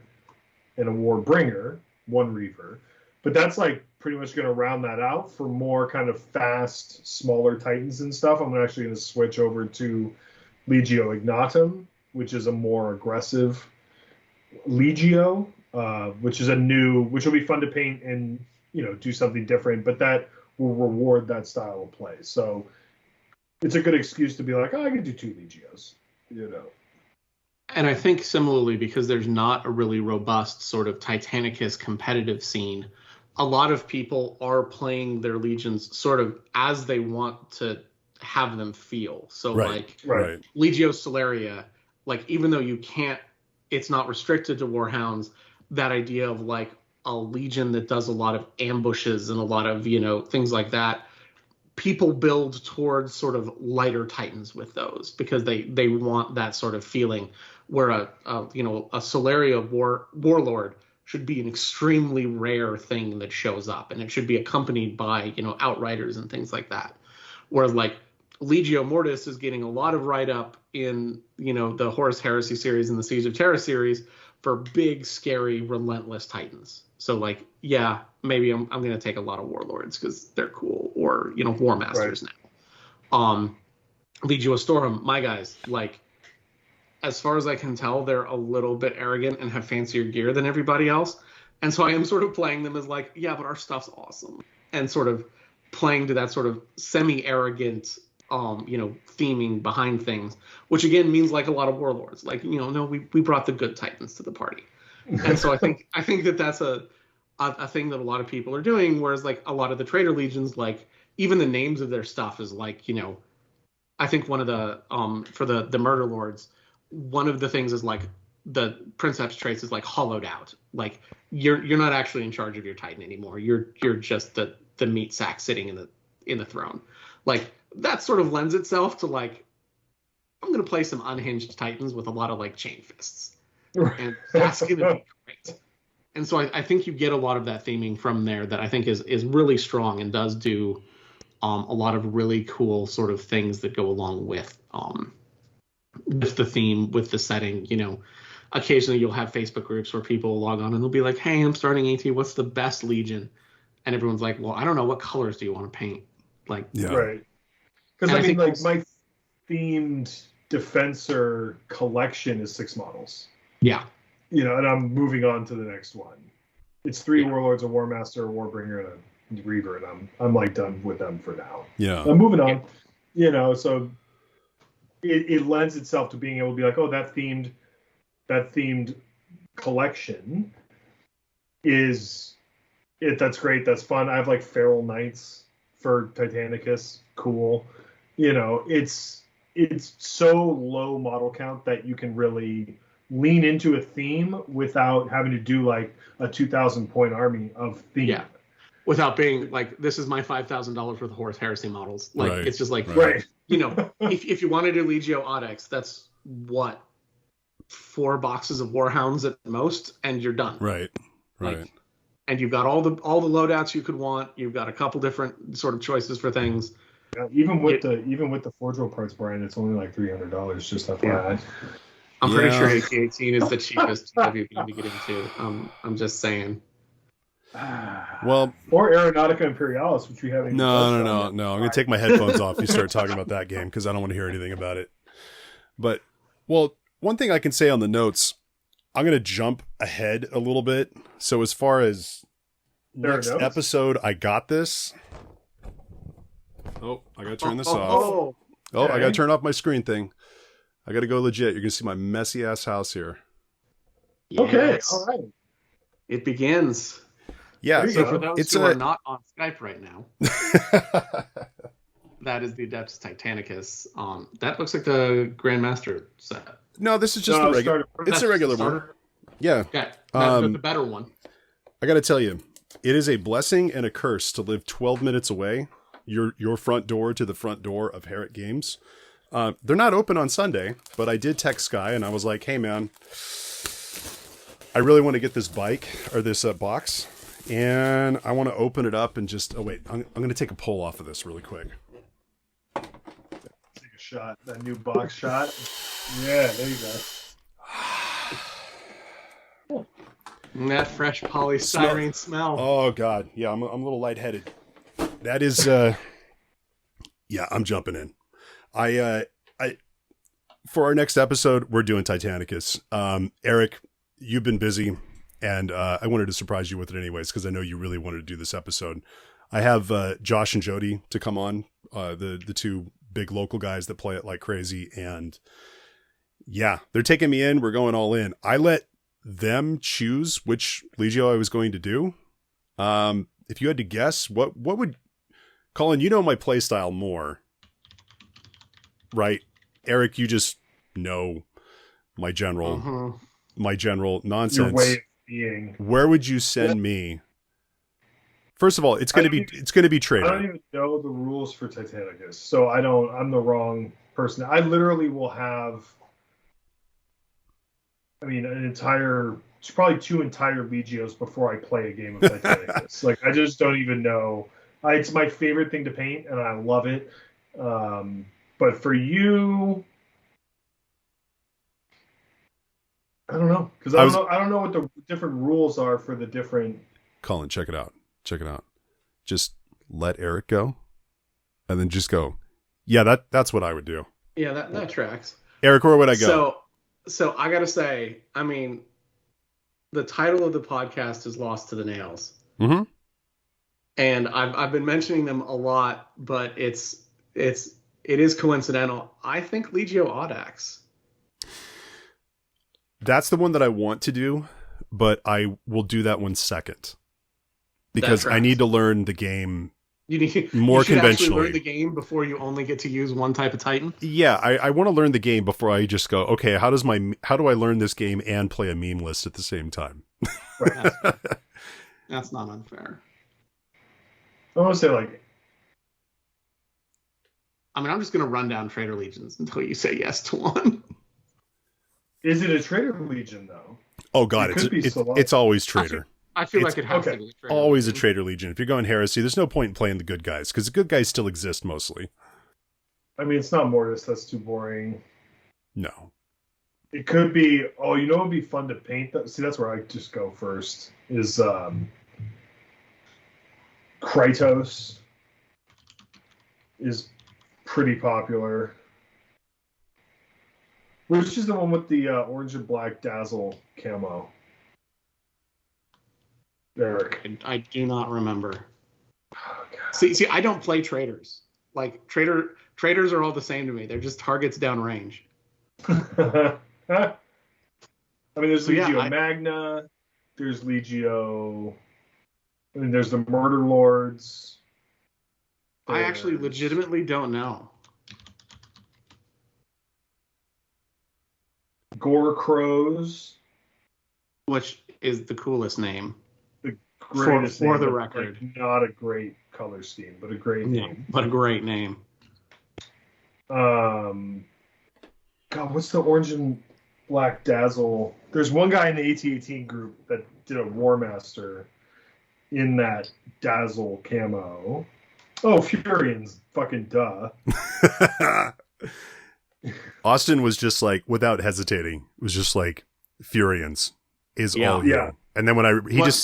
Speaker 3: and a War Bringer, 1 Reaver. But that's like pretty much going to round that out for more kind of fast, smaller Titans and stuff. I'm actually going to switch over to Legio Ignatum, which is a more aggressive Legio, which will be fun to paint and, do something different. But that will reward that style of play. So it's a good excuse to be like, I can do 2 Legios,
Speaker 2: And I think similarly, because there's not a really robust sort of Titanicus competitive scene, a lot of people are Playing their legions sort of as they want to have them feel. So
Speaker 1: Right.
Speaker 2: Legio Solaria, like even though it's not restricted to Warhounds, that idea of like a legion that does a lot of ambushes and a lot of, things like that, people build towards sort of lighter Titans with those because they want that sort of feeling, where a Solaria warlord should be an extremely rare thing that shows up, and it should be accompanied by, outriders and things like that. Whereas like Legio Mortis is getting a lot of write-up in, the Horus Heresy series and the Siege of Terra series for big, scary, relentless Titans. So like, yeah, maybe I'm going to take a lot of warlords because they're cool, or, War Masters now. Legio Astorum, my guys, like, as far as I can tell, they're a little bit arrogant and have fancier gear than everybody else. And so I am sort of playing them as like, yeah, but our stuff's awesome. And sort of playing to that sort of semi-arrogant, theming behind things, which again means like a lot of warlords. Like, no, we brought the good Titans to the party. And so I think that that's a thing that a lot of people are doing, whereas like a lot of the trader legions, like even the names of their stuff is like, I think one of the for the murder lords, one of the things is like the Princeps traits is like hollowed out. Like you're not actually in charge of your Titan anymore. You're just the meat sack sitting in the throne. Like that sort of lends itself to like, I'm gonna play some unhinged Titans with a lot of like chain fists. And that's gonna be great. And so I think you get a lot of that theming from there that I think is really strong and does do a lot of really cool sort of things that go along with the theme, with the setting. Occasionally you'll have Facebook groups where people log on and they'll be like, hey, I'm starting AT, what's the best legion? And everyone's like, well, I don't know, what colors do you want to paint? Like,
Speaker 1: Yeah.
Speaker 3: Right. Because
Speaker 2: And
Speaker 3: I
Speaker 2: I
Speaker 3: mean,
Speaker 2: think
Speaker 3: like
Speaker 2: also-
Speaker 3: my themed Defensor collection is 6 models.
Speaker 2: yeah,
Speaker 3: You know, and I'm moving on to the next one. It's 3
Speaker 2: Yeah.
Speaker 3: Warlords, a Warmaster, a Warbringer, and a Reaver, and I'm like done with them for now.
Speaker 1: Yeah.
Speaker 3: I'm moving on.
Speaker 2: Yeah.
Speaker 3: You know, so it lends itself to being able to be like, oh, that themed collection is it. That's great. That's fun. I have like Feral Knights for Titanicus. Cool. You know, it's so low model count that you can really lean into a theme without having to do like a 2,000 point army of theme.
Speaker 2: Yeah. Without being like, this is my $5,000 worth of Horus Heresy models. Like,
Speaker 1: Right.
Speaker 2: it's just like,
Speaker 3: Right.
Speaker 2: you know, if you want to do Legio Audex, that's what, 4 boxes of Warhounds at most, and you're done.
Speaker 1: Right. Right.
Speaker 2: Like, and you've got all the loadouts you could want. You've got a couple different sort of choices for things.
Speaker 3: Yeah, even with the Forge World parts, Brian, it's only like $300. Just FYI.
Speaker 2: I'm pretty
Speaker 1: Yeah.
Speaker 2: sure AT-18 is the cheapest WB to get into. I'm just saying.
Speaker 1: Well,
Speaker 3: Or Aeronautica Imperialis, which we haven't.
Speaker 1: no.
Speaker 3: even touched on
Speaker 1: I'm
Speaker 3: yet.
Speaker 1: going to take my headphones off if you start talking about that game because I don't want to hear anything about it. But, well, one thing I can say on the notes, I'm going to jump ahead a little bit. So as far as
Speaker 3: There are
Speaker 1: next
Speaker 3: notes?
Speaker 1: episode, I got this. Oh, I got to turn this off. Oh, I got to turn off my screen thing. I got to go legit. You're going to see my messy ass house here.
Speaker 3: Okay,
Speaker 2: Yes.
Speaker 3: all right.
Speaker 2: It begins.
Speaker 1: Yeah.
Speaker 3: There you
Speaker 2: So
Speaker 3: go.
Speaker 2: for those
Speaker 1: It's
Speaker 2: who
Speaker 1: a-
Speaker 2: are not on Skype right now, that is the Adeptus Titanicus. That looks like the Grandmaster set.
Speaker 1: No, this is just
Speaker 3: No,
Speaker 1: the regular.
Speaker 3: starter-
Speaker 1: It's a regular one.
Speaker 2: Starter?
Speaker 1: Yeah.
Speaker 2: Yeah,
Speaker 1: Um,
Speaker 2: the better one.
Speaker 1: I got to tell you, it is a blessing and a curse to live 12 minutes away, your front door to the front door of Herrick Games. They're not open on Sunday, but I did text Sky and I was like, hey man, I really want to get this bike or this box and I want to open it up and just, oh wait, I'm going to take a pull off of this really quick.
Speaker 3: Take a shot. That new box shot. Yeah, there you go.
Speaker 2: And that fresh polystyrene smell.
Speaker 1: Oh God. Yeah. I'm a little lightheaded. That is, yeah, I'm jumping in. I for our next episode, we're doing Titanicus. Eric, you've been busy and, I wanted to surprise you with it anyways, because I know you really wanted to do this episode. I have, Josh and Jody to come on, the 2 big local guys that play it like crazy. And yeah, they're taking me in. We're going all in. I let them choose which Legio I was going to do. If you had to guess, what would Colin, you know my play style more, right? Eric, you just know my general
Speaker 3: Your
Speaker 1: nonsense.
Speaker 3: way of being.
Speaker 1: Where would you send me? First of all, it's going to be
Speaker 3: I don't
Speaker 1: Trader.
Speaker 3: even know the rules for Titanicus, so I'm the wrong person. I literally will have, I mean, probably 2 entire Legios before I play a game of Titanicus. Like, I just don't even know. It's my favorite thing to paint, and I love it. But for you, I don't know, because I don't know what the different rules are for the different.
Speaker 1: Colin, check it out. Just let Eric go, and then just go. Yeah, that's what I would do.
Speaker 2: Yeah, that tracks.
Speaker 1: Eric, where would I go?
Speaker 2: So I gotta say, I mean, the title of the podcast is Lost to the Nails.
Speaker 1: Mm-hmm.
Speaker 2: And I've been mentioning them a lot, but it is coincidental. I think Legio Audax.
Speaker 1: That's the one that I want to do, but I will do that one second. Because I need to learn the game
Speaker 2: more
Speaker 1: more
Speaker 2: you should
Speaker 1: conventionally.
Speaker 2: actually learn the game before you only get to use one type of Titan.
Speaker 1: Yeah, I want to learn the game before I just go, okay, how do I learn this game and play a meme list at the same time?
Speaker 2: That's not unfair.
Speaker 3: I want to say, like,
Speaker 2: I mean, I'm just going to run down Trader Legions until you say yes to one.
Speaker 3: is it a Trader Legion though?
Speaker 1: Oh God,
Speaker 3: It could be
Speaker 1: it's always Trader.
Speaker 2: I feel
Speaker 1: It's
Speaker 2: like it has to be a Trader
Speaker 1: Always a
Speaker 2: Legion.
Speaker 1: Trader Legion. If you're going Heresy, there's no point in playing the good guys because the good guys still exist mostly.
Speaker 3: I mean, it's not Mortis. That's too boring.
Speaker 1: No.
Speaker 3: It could be. Oh, you know, what would be fun to paint. See, that's where I just go first. Is Kratos is pretty popular. Which is the one with the orange and black dazzle camo? Eric.
Speaker 2: I do not remember.
Speaker 3: Oh,
Speaker 2: See, I don't play traders. Like traders are all the same to me. They're just targets downrange.
Speaker 3: I mean, there's
Speaker 2: So, yeah,
Speaker 3: Legio Magna. There's Legio. I mean, there's the Murder Lords.
Speaker 2: I actually legitimately don't know.
Speaker 3: Gore Crows.
Speaker 2: Which is the coolest name.
Speaker 3: The greatest
Speaker 2: for
Speaker 3: name,
Speaker 2: the
Speaker 3: but,
Speaker 2: record.
Speaker 3: like, not a great color scheme, but a great name.
Speaker 2: But a great name.
Speaker 3: God, what's the orange and black dazzle? There's one guy in the AT-18 group that did a War Master in that dazzle camo. Oh, Furians, fucking duh.
Speaker 1: Austin was just like, without hesitating, was just like, Furians is all you.
Speaker 3: Yeah.
Speaker 1: And then when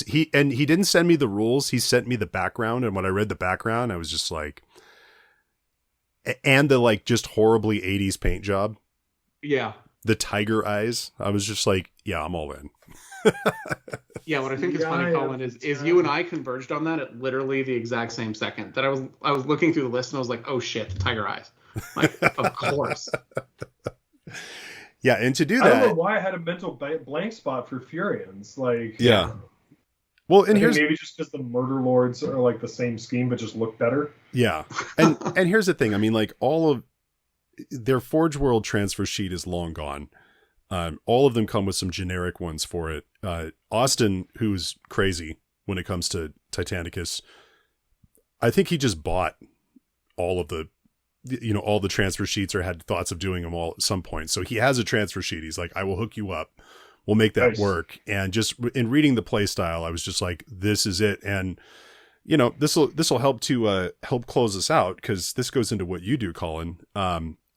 Speaker 1: he didn't send me the rules, he sent me the background, and when I read the background, I was just like, and the like just horribly 80s paint job.
Speaker 2: Yeah.
Speaker 1: The tiger eyes. I was just like, yeah, I'm all in.
Speaker 2: Yeah, what I think is funny, Colin, is you and I converged on that at literally the exact same second. That I was looking through the list and I was like, oh shit, the tiger eyes. Like, of course.
Speaker 1: Yeah, and to do that,
Speaker 3: I don't know why I had a mental blank spot for Furians. Like,
Speaker 1: yeah. Well, and here's
Speaker 3: maybe just because the Murder Lords are like the same scheme but just look better.
Speaker 1: Yeah, and here's the thing. I mean, like all of their Forge World transfer sheet is long gone. All of them come with some generic ones for it. Austin, who's crazy when it comes to Titanicus, I think he just bought all of the, all the transfer sheets or had thoughts of doing them all at some point. So he has a transfer sheet. He's like, I will hook you up. We'll make that work. And just in reading the play style, I was just like, this is it. And, this will help to help close us out, because this goes into what you do, Colin.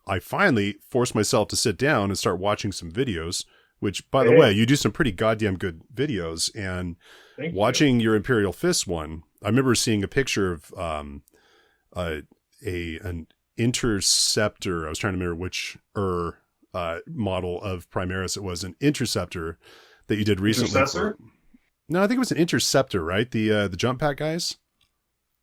Speaker 1: I finally forced myself to sit down and start watching some videos, which, by the way, you do some pretty goddamn good videos. And watching your Imperial Fists one, I remember seeing a picture of an Interceptor. I was trying to remember which model of Primaris it was, an Interceptor that you did recently.
Speaker 3: Intercessor?
Speaker 1: No, I think it was an Interceptor, right? The jump pack guys?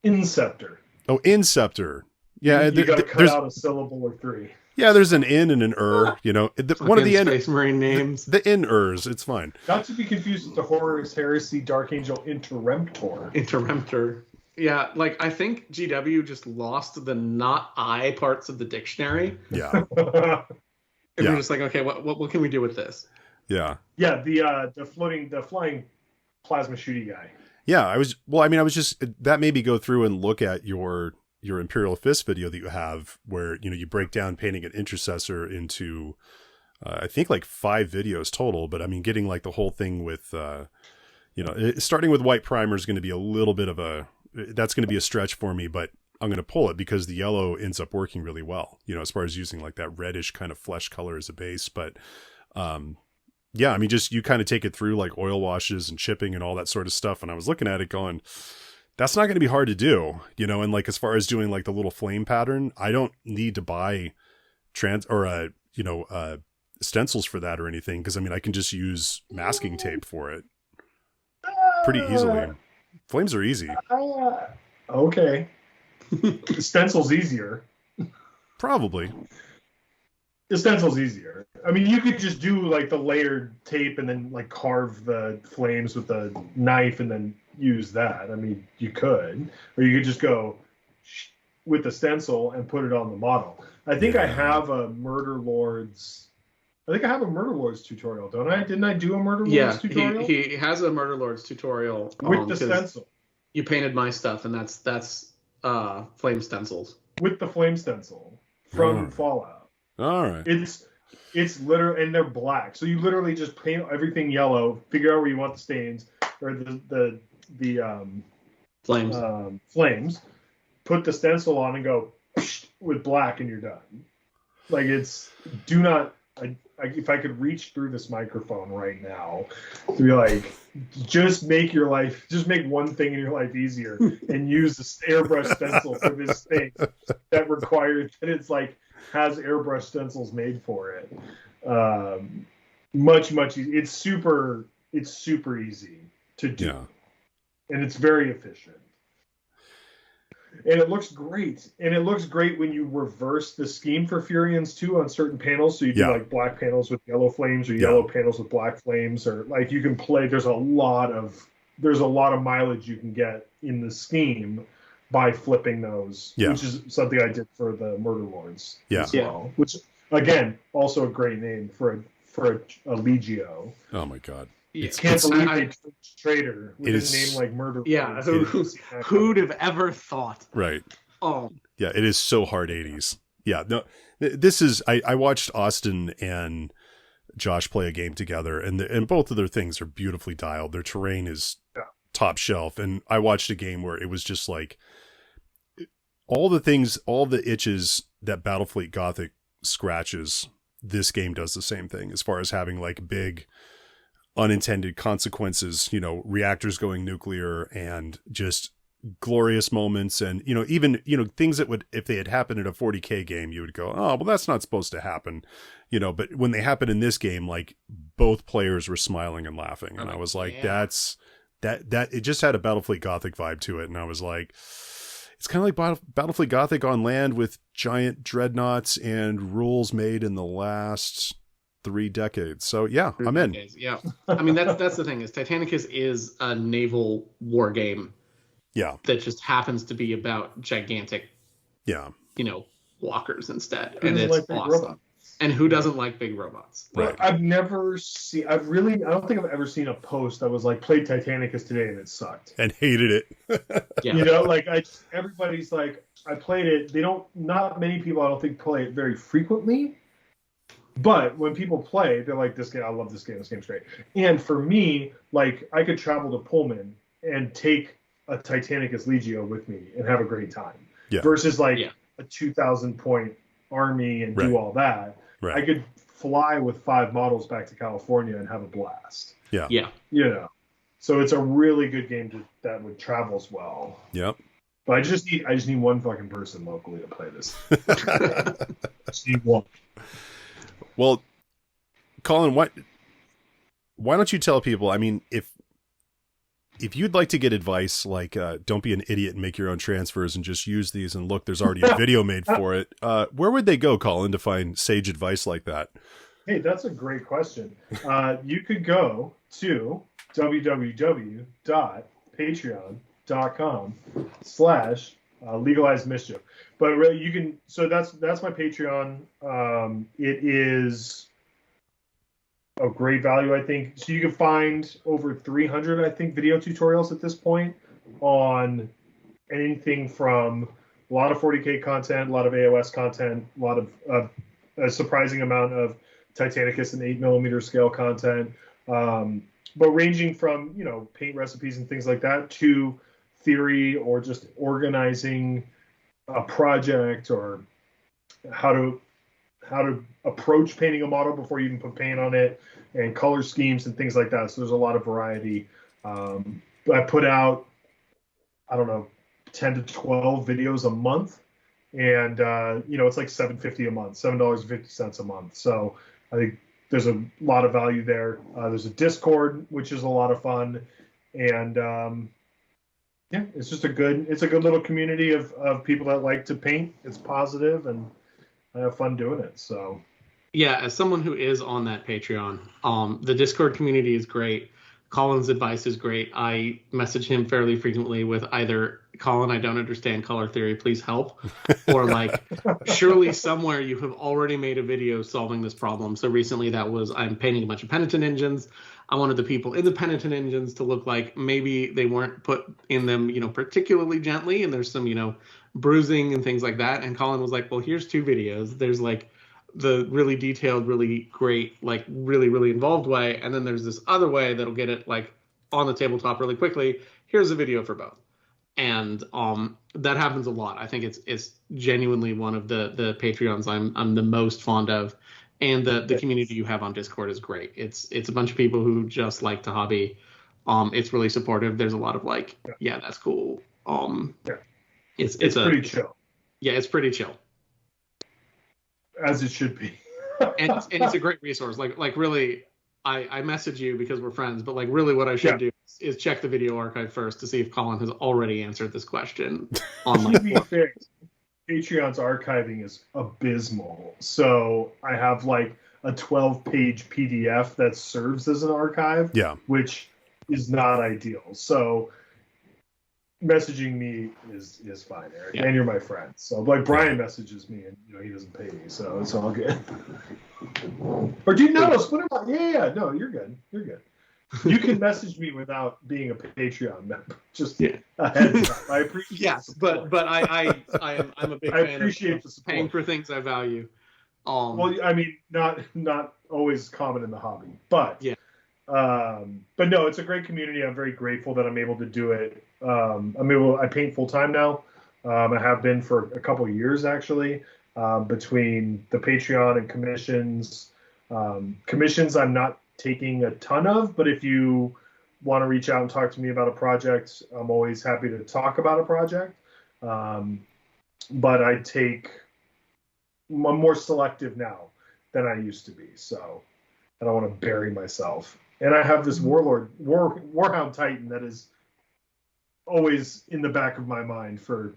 Speaker 3: Inceptor.
Speaker 1: Oh, Inceptor. Yeah,
Speaker 3: you got to cut out a syllable or three.
Speaker 1: Yeah, there's an in and an one of the
Speaker 2: Space Marine names.
Speaker 1: The in-ers, it's fine.
Speaker 3: Not to be confused with the Horus Heresy Dark Angel Interemptor.
Speaker 2: Interemptor. Yeah, like I think GW just lost the not I parts of the dictionary.
Speaker 1: Yeah.
Speaker 2: And we're just like, okay, what can we do with this?
Speaker 1: Yeah.
Speaker 3: Yeah, the flying plasma shooty guy.
Speaker 1: Yeah, that made me go through and look at your Imperial Fist video that you have, where you break down painting an intercessor into I think like 5 videos total, but I mean getting like the whole thing with starting with white primer is going to be a little bit of that's going to be a stretch for me, but I'm going to pull it because the yellow ends up working really well, as far as using like that reddish kind of flesh color as a base. But yeah, I mean, just you kind of take it through like oil washes and chipping and all that sort of stuff. And I was looking at it going, that's not going to be hard to do, and like, as far as doing like the little flame pattern, I don't need to buy stencils for that or anything. Cause I mean, I can just use masking tape for it pretty easily. Flames are easy.
Speaker 3: Okay. The stencil's easier.
Speaker 1: Probably.
Speaker 3: The stencil's easier. I mean, you could just do like the layered tape and then like carve the flames with a knife and then use that. I mean, you could, or you could just go with the stencil and put it on the model. I think I have a Murder Lords tutorial, don't I? Didn't I do a Murder Lords tutorial?
Speaker 2: He has a Murder Lords tutorial
Speaker 3: with the stencil.
Speaker 2: You painted my stuff, and that's flame stencils.
Speaker 3: With the flame stencil from Fallout.
Speaker 1: All right.
Speaker 3: It's literally, and they're black. So you literally just paint everything yellow, figure out where you want the stains or the flames, put the stencil on and go with black and you're done. Like if I could reach through this microphone right now to be like, just make one thing in your life easier and use the airbrush stencil for this thing that requires that it's like has airbrush stencils made for it. Much easier. It's super easy to do, and it's very efficient. And it looks great. And it looks great when you reverse the scheme for Furians too on certain panels. So you do like black panels with yellow flames or yellow panels with black flames, or like you can play. There's a lot of mileage you can get in the scheme by flipping those, which is something I did for the Murder Lords as well. Which again, also a great name for a Legio.
Speaker 1: Oh my god.
Speaker 3: Can't believe they traitor with a name like Murder.
Speaker 2: Yeah, who'd have ever thought?
Speaker 1: Right.
Speaker 2: Oh.
Speaker 1: Yeah, it is so hard 80s. Yeah, no, this is. I watched Austin and Josh play a game together, and both of their things are beautifully dialed. Their terrain is top shelf, and I watched a game where it was just like all the itches that Battlefleet Gothic scratches. This game does the same thing as far as having like big unintended consequences, reactors going nuclear and just glorious moments. And, even, things that would, if they had happened in a 40K game, you would go, oh, well, that's not supposed to happen, but when they happen in this game, like both players were smiling and laughing. And I was like, that it just had a Battlefleet Gothic vibe to it. And I was like, it's kind of like Battlefleet Gothic on land with giant dreadnoughts and rules made in the last 3 decades. So yeah, I'm in.
Speaker 2: Yeah. I mean, that's the thing is Titanicus is a naval war game.
Speaker 1: Yeah.
Speaker 2: That just happens to be about gigantic, walkers instead. And it's awesome. Robots. And who doesn't like big robots?
Speaker 3: Right. I don't think I've ever seen a post that was like, played Titanicus today and it sucked.
Speaker 1: And hated it.
Speaker 3: Everybody's like, I played it. Not many people, I don't think, play it very frequently. But when people play, they're like, this game, I love this game. This game's great. And for me, like, I could travel to Pullman and take a Titanicus Legio with me and have a great time.
Speaker 1: Yeah.
Speaker 3: Versus like a 2,000 point army and do all that.
Speaker 1: Right.
Speaker 3: I could fly with 5 models back to California and have a blast.
Speaker 1: Yeah.
Speaker 2: Yeah.
Speaker 3: So it's a really good game that would travels well.
Speaker 1: Yep.
Speaker 3: But I just need one fucking person locally to play this. I just need one.
Speaker 1: Well, Colin, why don't you tell people, I mean, if you'd like to get advice, like don't be an idiot and make your own transfers and just use these and look, there's already a video made for it. Where would they go, Colin, to find sage advice like that?
Speaker 3: Hey, that's a great question. You could go to www.patreon.com/legalized mischief. But really, you can. So that's my Patreon. It is a great value, I think. So you can find over 300, I think, video tutorials at this point on anything from a lot of 40K content, a lot of AOS content, a lot of a surprising amount of Titanicus and 8mm scale content, but ranging from paint recipes and things like that to theory or just organizing a project or how to approach painting a model before you even put paint on it, and color schemes and things like that. So there's a lot of variety. I put out, I don't know, 10 to 12 videos a month, and it's like $7.50 a month, $7.50 a month. So I think there's a lot of value there. There's a Discord, which is a lot of fun, and it's just a good little community of people that like to paint. It's positive, and I have fun doing it. So
Speaker 2: yeah, as someone who is on that Patreon, the Discord community is great. Colin's advice is great. I message him fairly frequently with either, Colin, I don't understand color theory, please help, or like, surely somewhere you have already made a video solving this problem. So recently that was, I'm painting a bunch of penitent engines. I wanted the people in the penitent engines to look like maybe they weren't put in them, particularly gently, and there's some, bruising and things like that. And Colin was like, well, here's 2 videos. There's like the really detailed, really great, like really, really involved way. And then there's this other way that'll get it like on the tabletop really quickly. Here's a video for both. And that happens a lot. I think it's genuinely one of the Patreons I'm the most fond of. And the community you have on Discord is great. It's a bunch of people who just like to hobby. It's really supportive. There's a lot of like, yeah, that's cool. It's
Speaker 3: pretty chill.
Speaker 2: Yeah, it's pretty chill.
Speaker 3: As it should be.
Speaker 2: and it's a great resource. Like really, I message you because we're friends, but like really what I should do is check the video archive first to see if Colin has already answered this question on
Speaker 3: To be fair, Patreon's archiving is abysmal. So I have like a 12-page PDF that serves as an archive, which is not ideal. So messaging me is fine, Eric, and you're my friend. So like Brian messages me, and he doesn't pay me, so it's all good. Or do you know? No, you're good. You're good. You can message me without being a Patreon member. Just a heads up. I appreciate.
Speaker 2: Yes, but I'm a big fan. I appreciate the support. Paying for things I value.
Speaker 3: Well, I mean, not always common in the hobby, but but no, it's a great community. I'm very grateful that I'm able to do it. I paint full time now. I have been for a couple of years actually. Between the Patreon and commissions, I'm not taking a ton of, but if you want to reach out and talk to me about a project, I'm always happy to talk about a project. But I'm more selective now than I used to be, so I don't want to bury myself. And I have this Warhound Titan that is always in the back of my mind for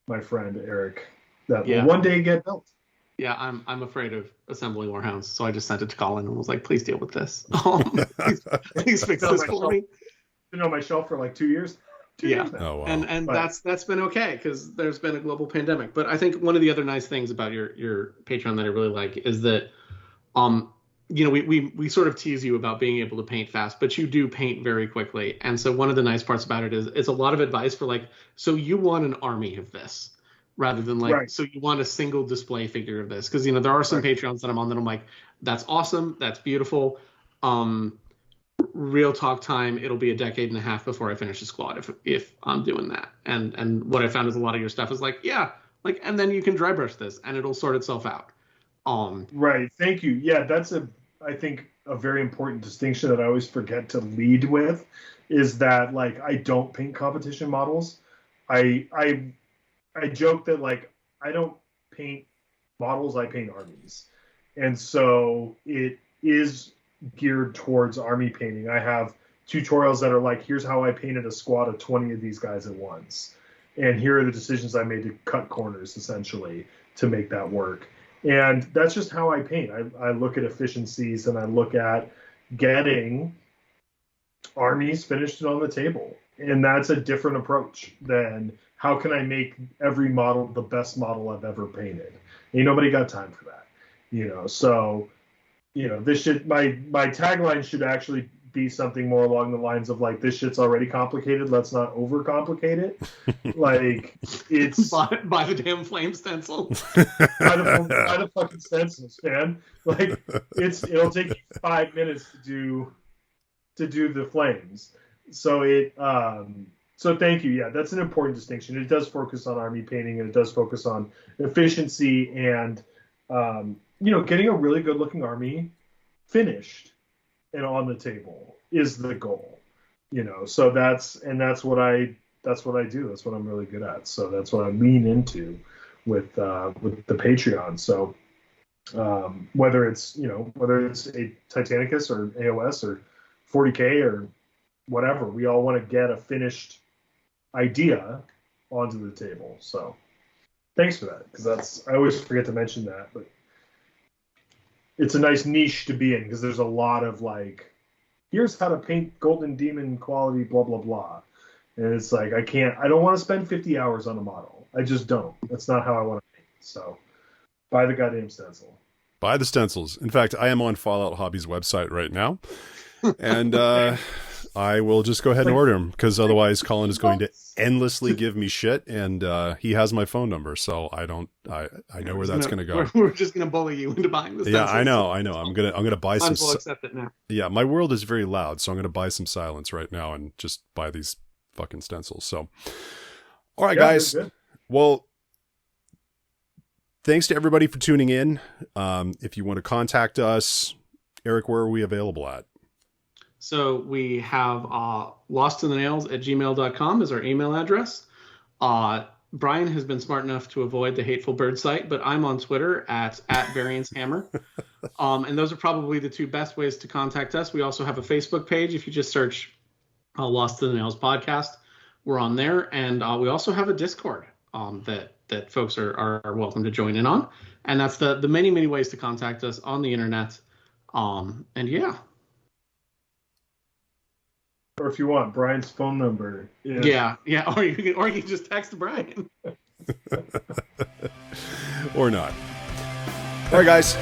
Speaker 3: my friend Eric that will one day get built.
Speaker 2: Yeah, I'm afraid of assembling Warhounds, so I just sent it to Colin and was like, please deal with this. Please fix this for me.
Speaker 3: Been on my shelf for like 2 years. 2 years now.
Speaker 1: Oh, wow.
Speaker 2: And that's been okay because there's been a global pandemic. But I think one of the other nice things about your Patreon that I really like is that we sort of tease you about being able to paint fast, but you do paint very quickly. And so one of the nice parts about it is it's a lot of advice for like, so you want an army of this rather than like, so you want a single display figure of this. Because, there are some Patreons that I'm on that I'm like, that's awesome. That's beautiful. Real talk time, it'll be a decade and a half before I finish a squad if I'm doing that. And what I found is a lot of your stuff is like, and then you can dry brush this and it'll sort itself out.
Speaker 3: Right. Thank you. Yeah, that's I think a very important distinction that I always forget to lead with is that like I don't paint competition models. I joke that like I don't paint models, I paint armies. And so it is geared towards army painting. I have tutorials that are like, here's how I painted a squad of 20 of these guys at once. And here are the decisions I made to cut corners essentially to make that work. And that's just how I paint. I look at efficiencies and I look at getting armies finished and on the table. And that's a different approach than how can I make every model the best model I've ever painted. Ain't nobody got time for that. So, this should, my tagline should actually be something more along the lines of like, this shit's already complicated. Let's not overcomplicate it. Like it's
Speaker 2: buy the damn flame stencil.
Speaker 3: buy the fucking stencils, man. Like it'll take you 5 minutes to do the flames. So so thank you. Yeah, that's an important distinction. It does focus on army painting and it does focus on efficiency and getting a really good looking army finished and on the table is the goal, so that's what I do. That's what I'm really good at. So that's what I lean into with the Patreon. So whether it's a Titanicus or AOS or 40K or whatever, we all want to get a finished idea onto the table. So thanks for that. Cause I always forget to mention that, but it's a nice niche to be in because there's a lot of like, here's how to paint Golden Demon quality, blah, blah, blah. And it's like, I don't want to spend 50 hours on a model. I just don't. That's not how I want to paint. So buy the goddamn stencil.
Speaker 1: Buy the stencils. In fact, I am on Fallout Hobby's website right now. And I will just go ahead and order them because otherwise Colin is going to endlessly give me shit, and he has my phone number, so I know where that's going to go.
Speaker 2: We're just going to bully you into buying the stencils.
Speaker 1: Yeah, I know. I'm gonna buy some.
Speaker 2: We'll accept it now.
Speaker 1: Yeah, my world is very loud, so I'm going to buy some silence right now and just buy these fucking stencils. So, all right, guys. Well, thanks to everybody for tuning in. If you want to contact us, Eric, where are we available at?
Speaker 2: So we have lostinthenails@gmail.com is our email address. Brian has been smart enough to avoid the Hateful Bird site, but I'm on Twitter at @VarianceHammer. And those are probably the two best ways to contact us. We also have a Facebook page. If you just search Lost to the Nails podcast, we're on there. And we also have a Discord that folks are welcome to join in on. And that's the many, many ways to contact us on the internet. And yeah.
Speaker 3: Or if you want, Brian's phone number is...
Speaker 2: Yeah. Or you can just text Brian.
Speaker 1: Or not. All right, guys.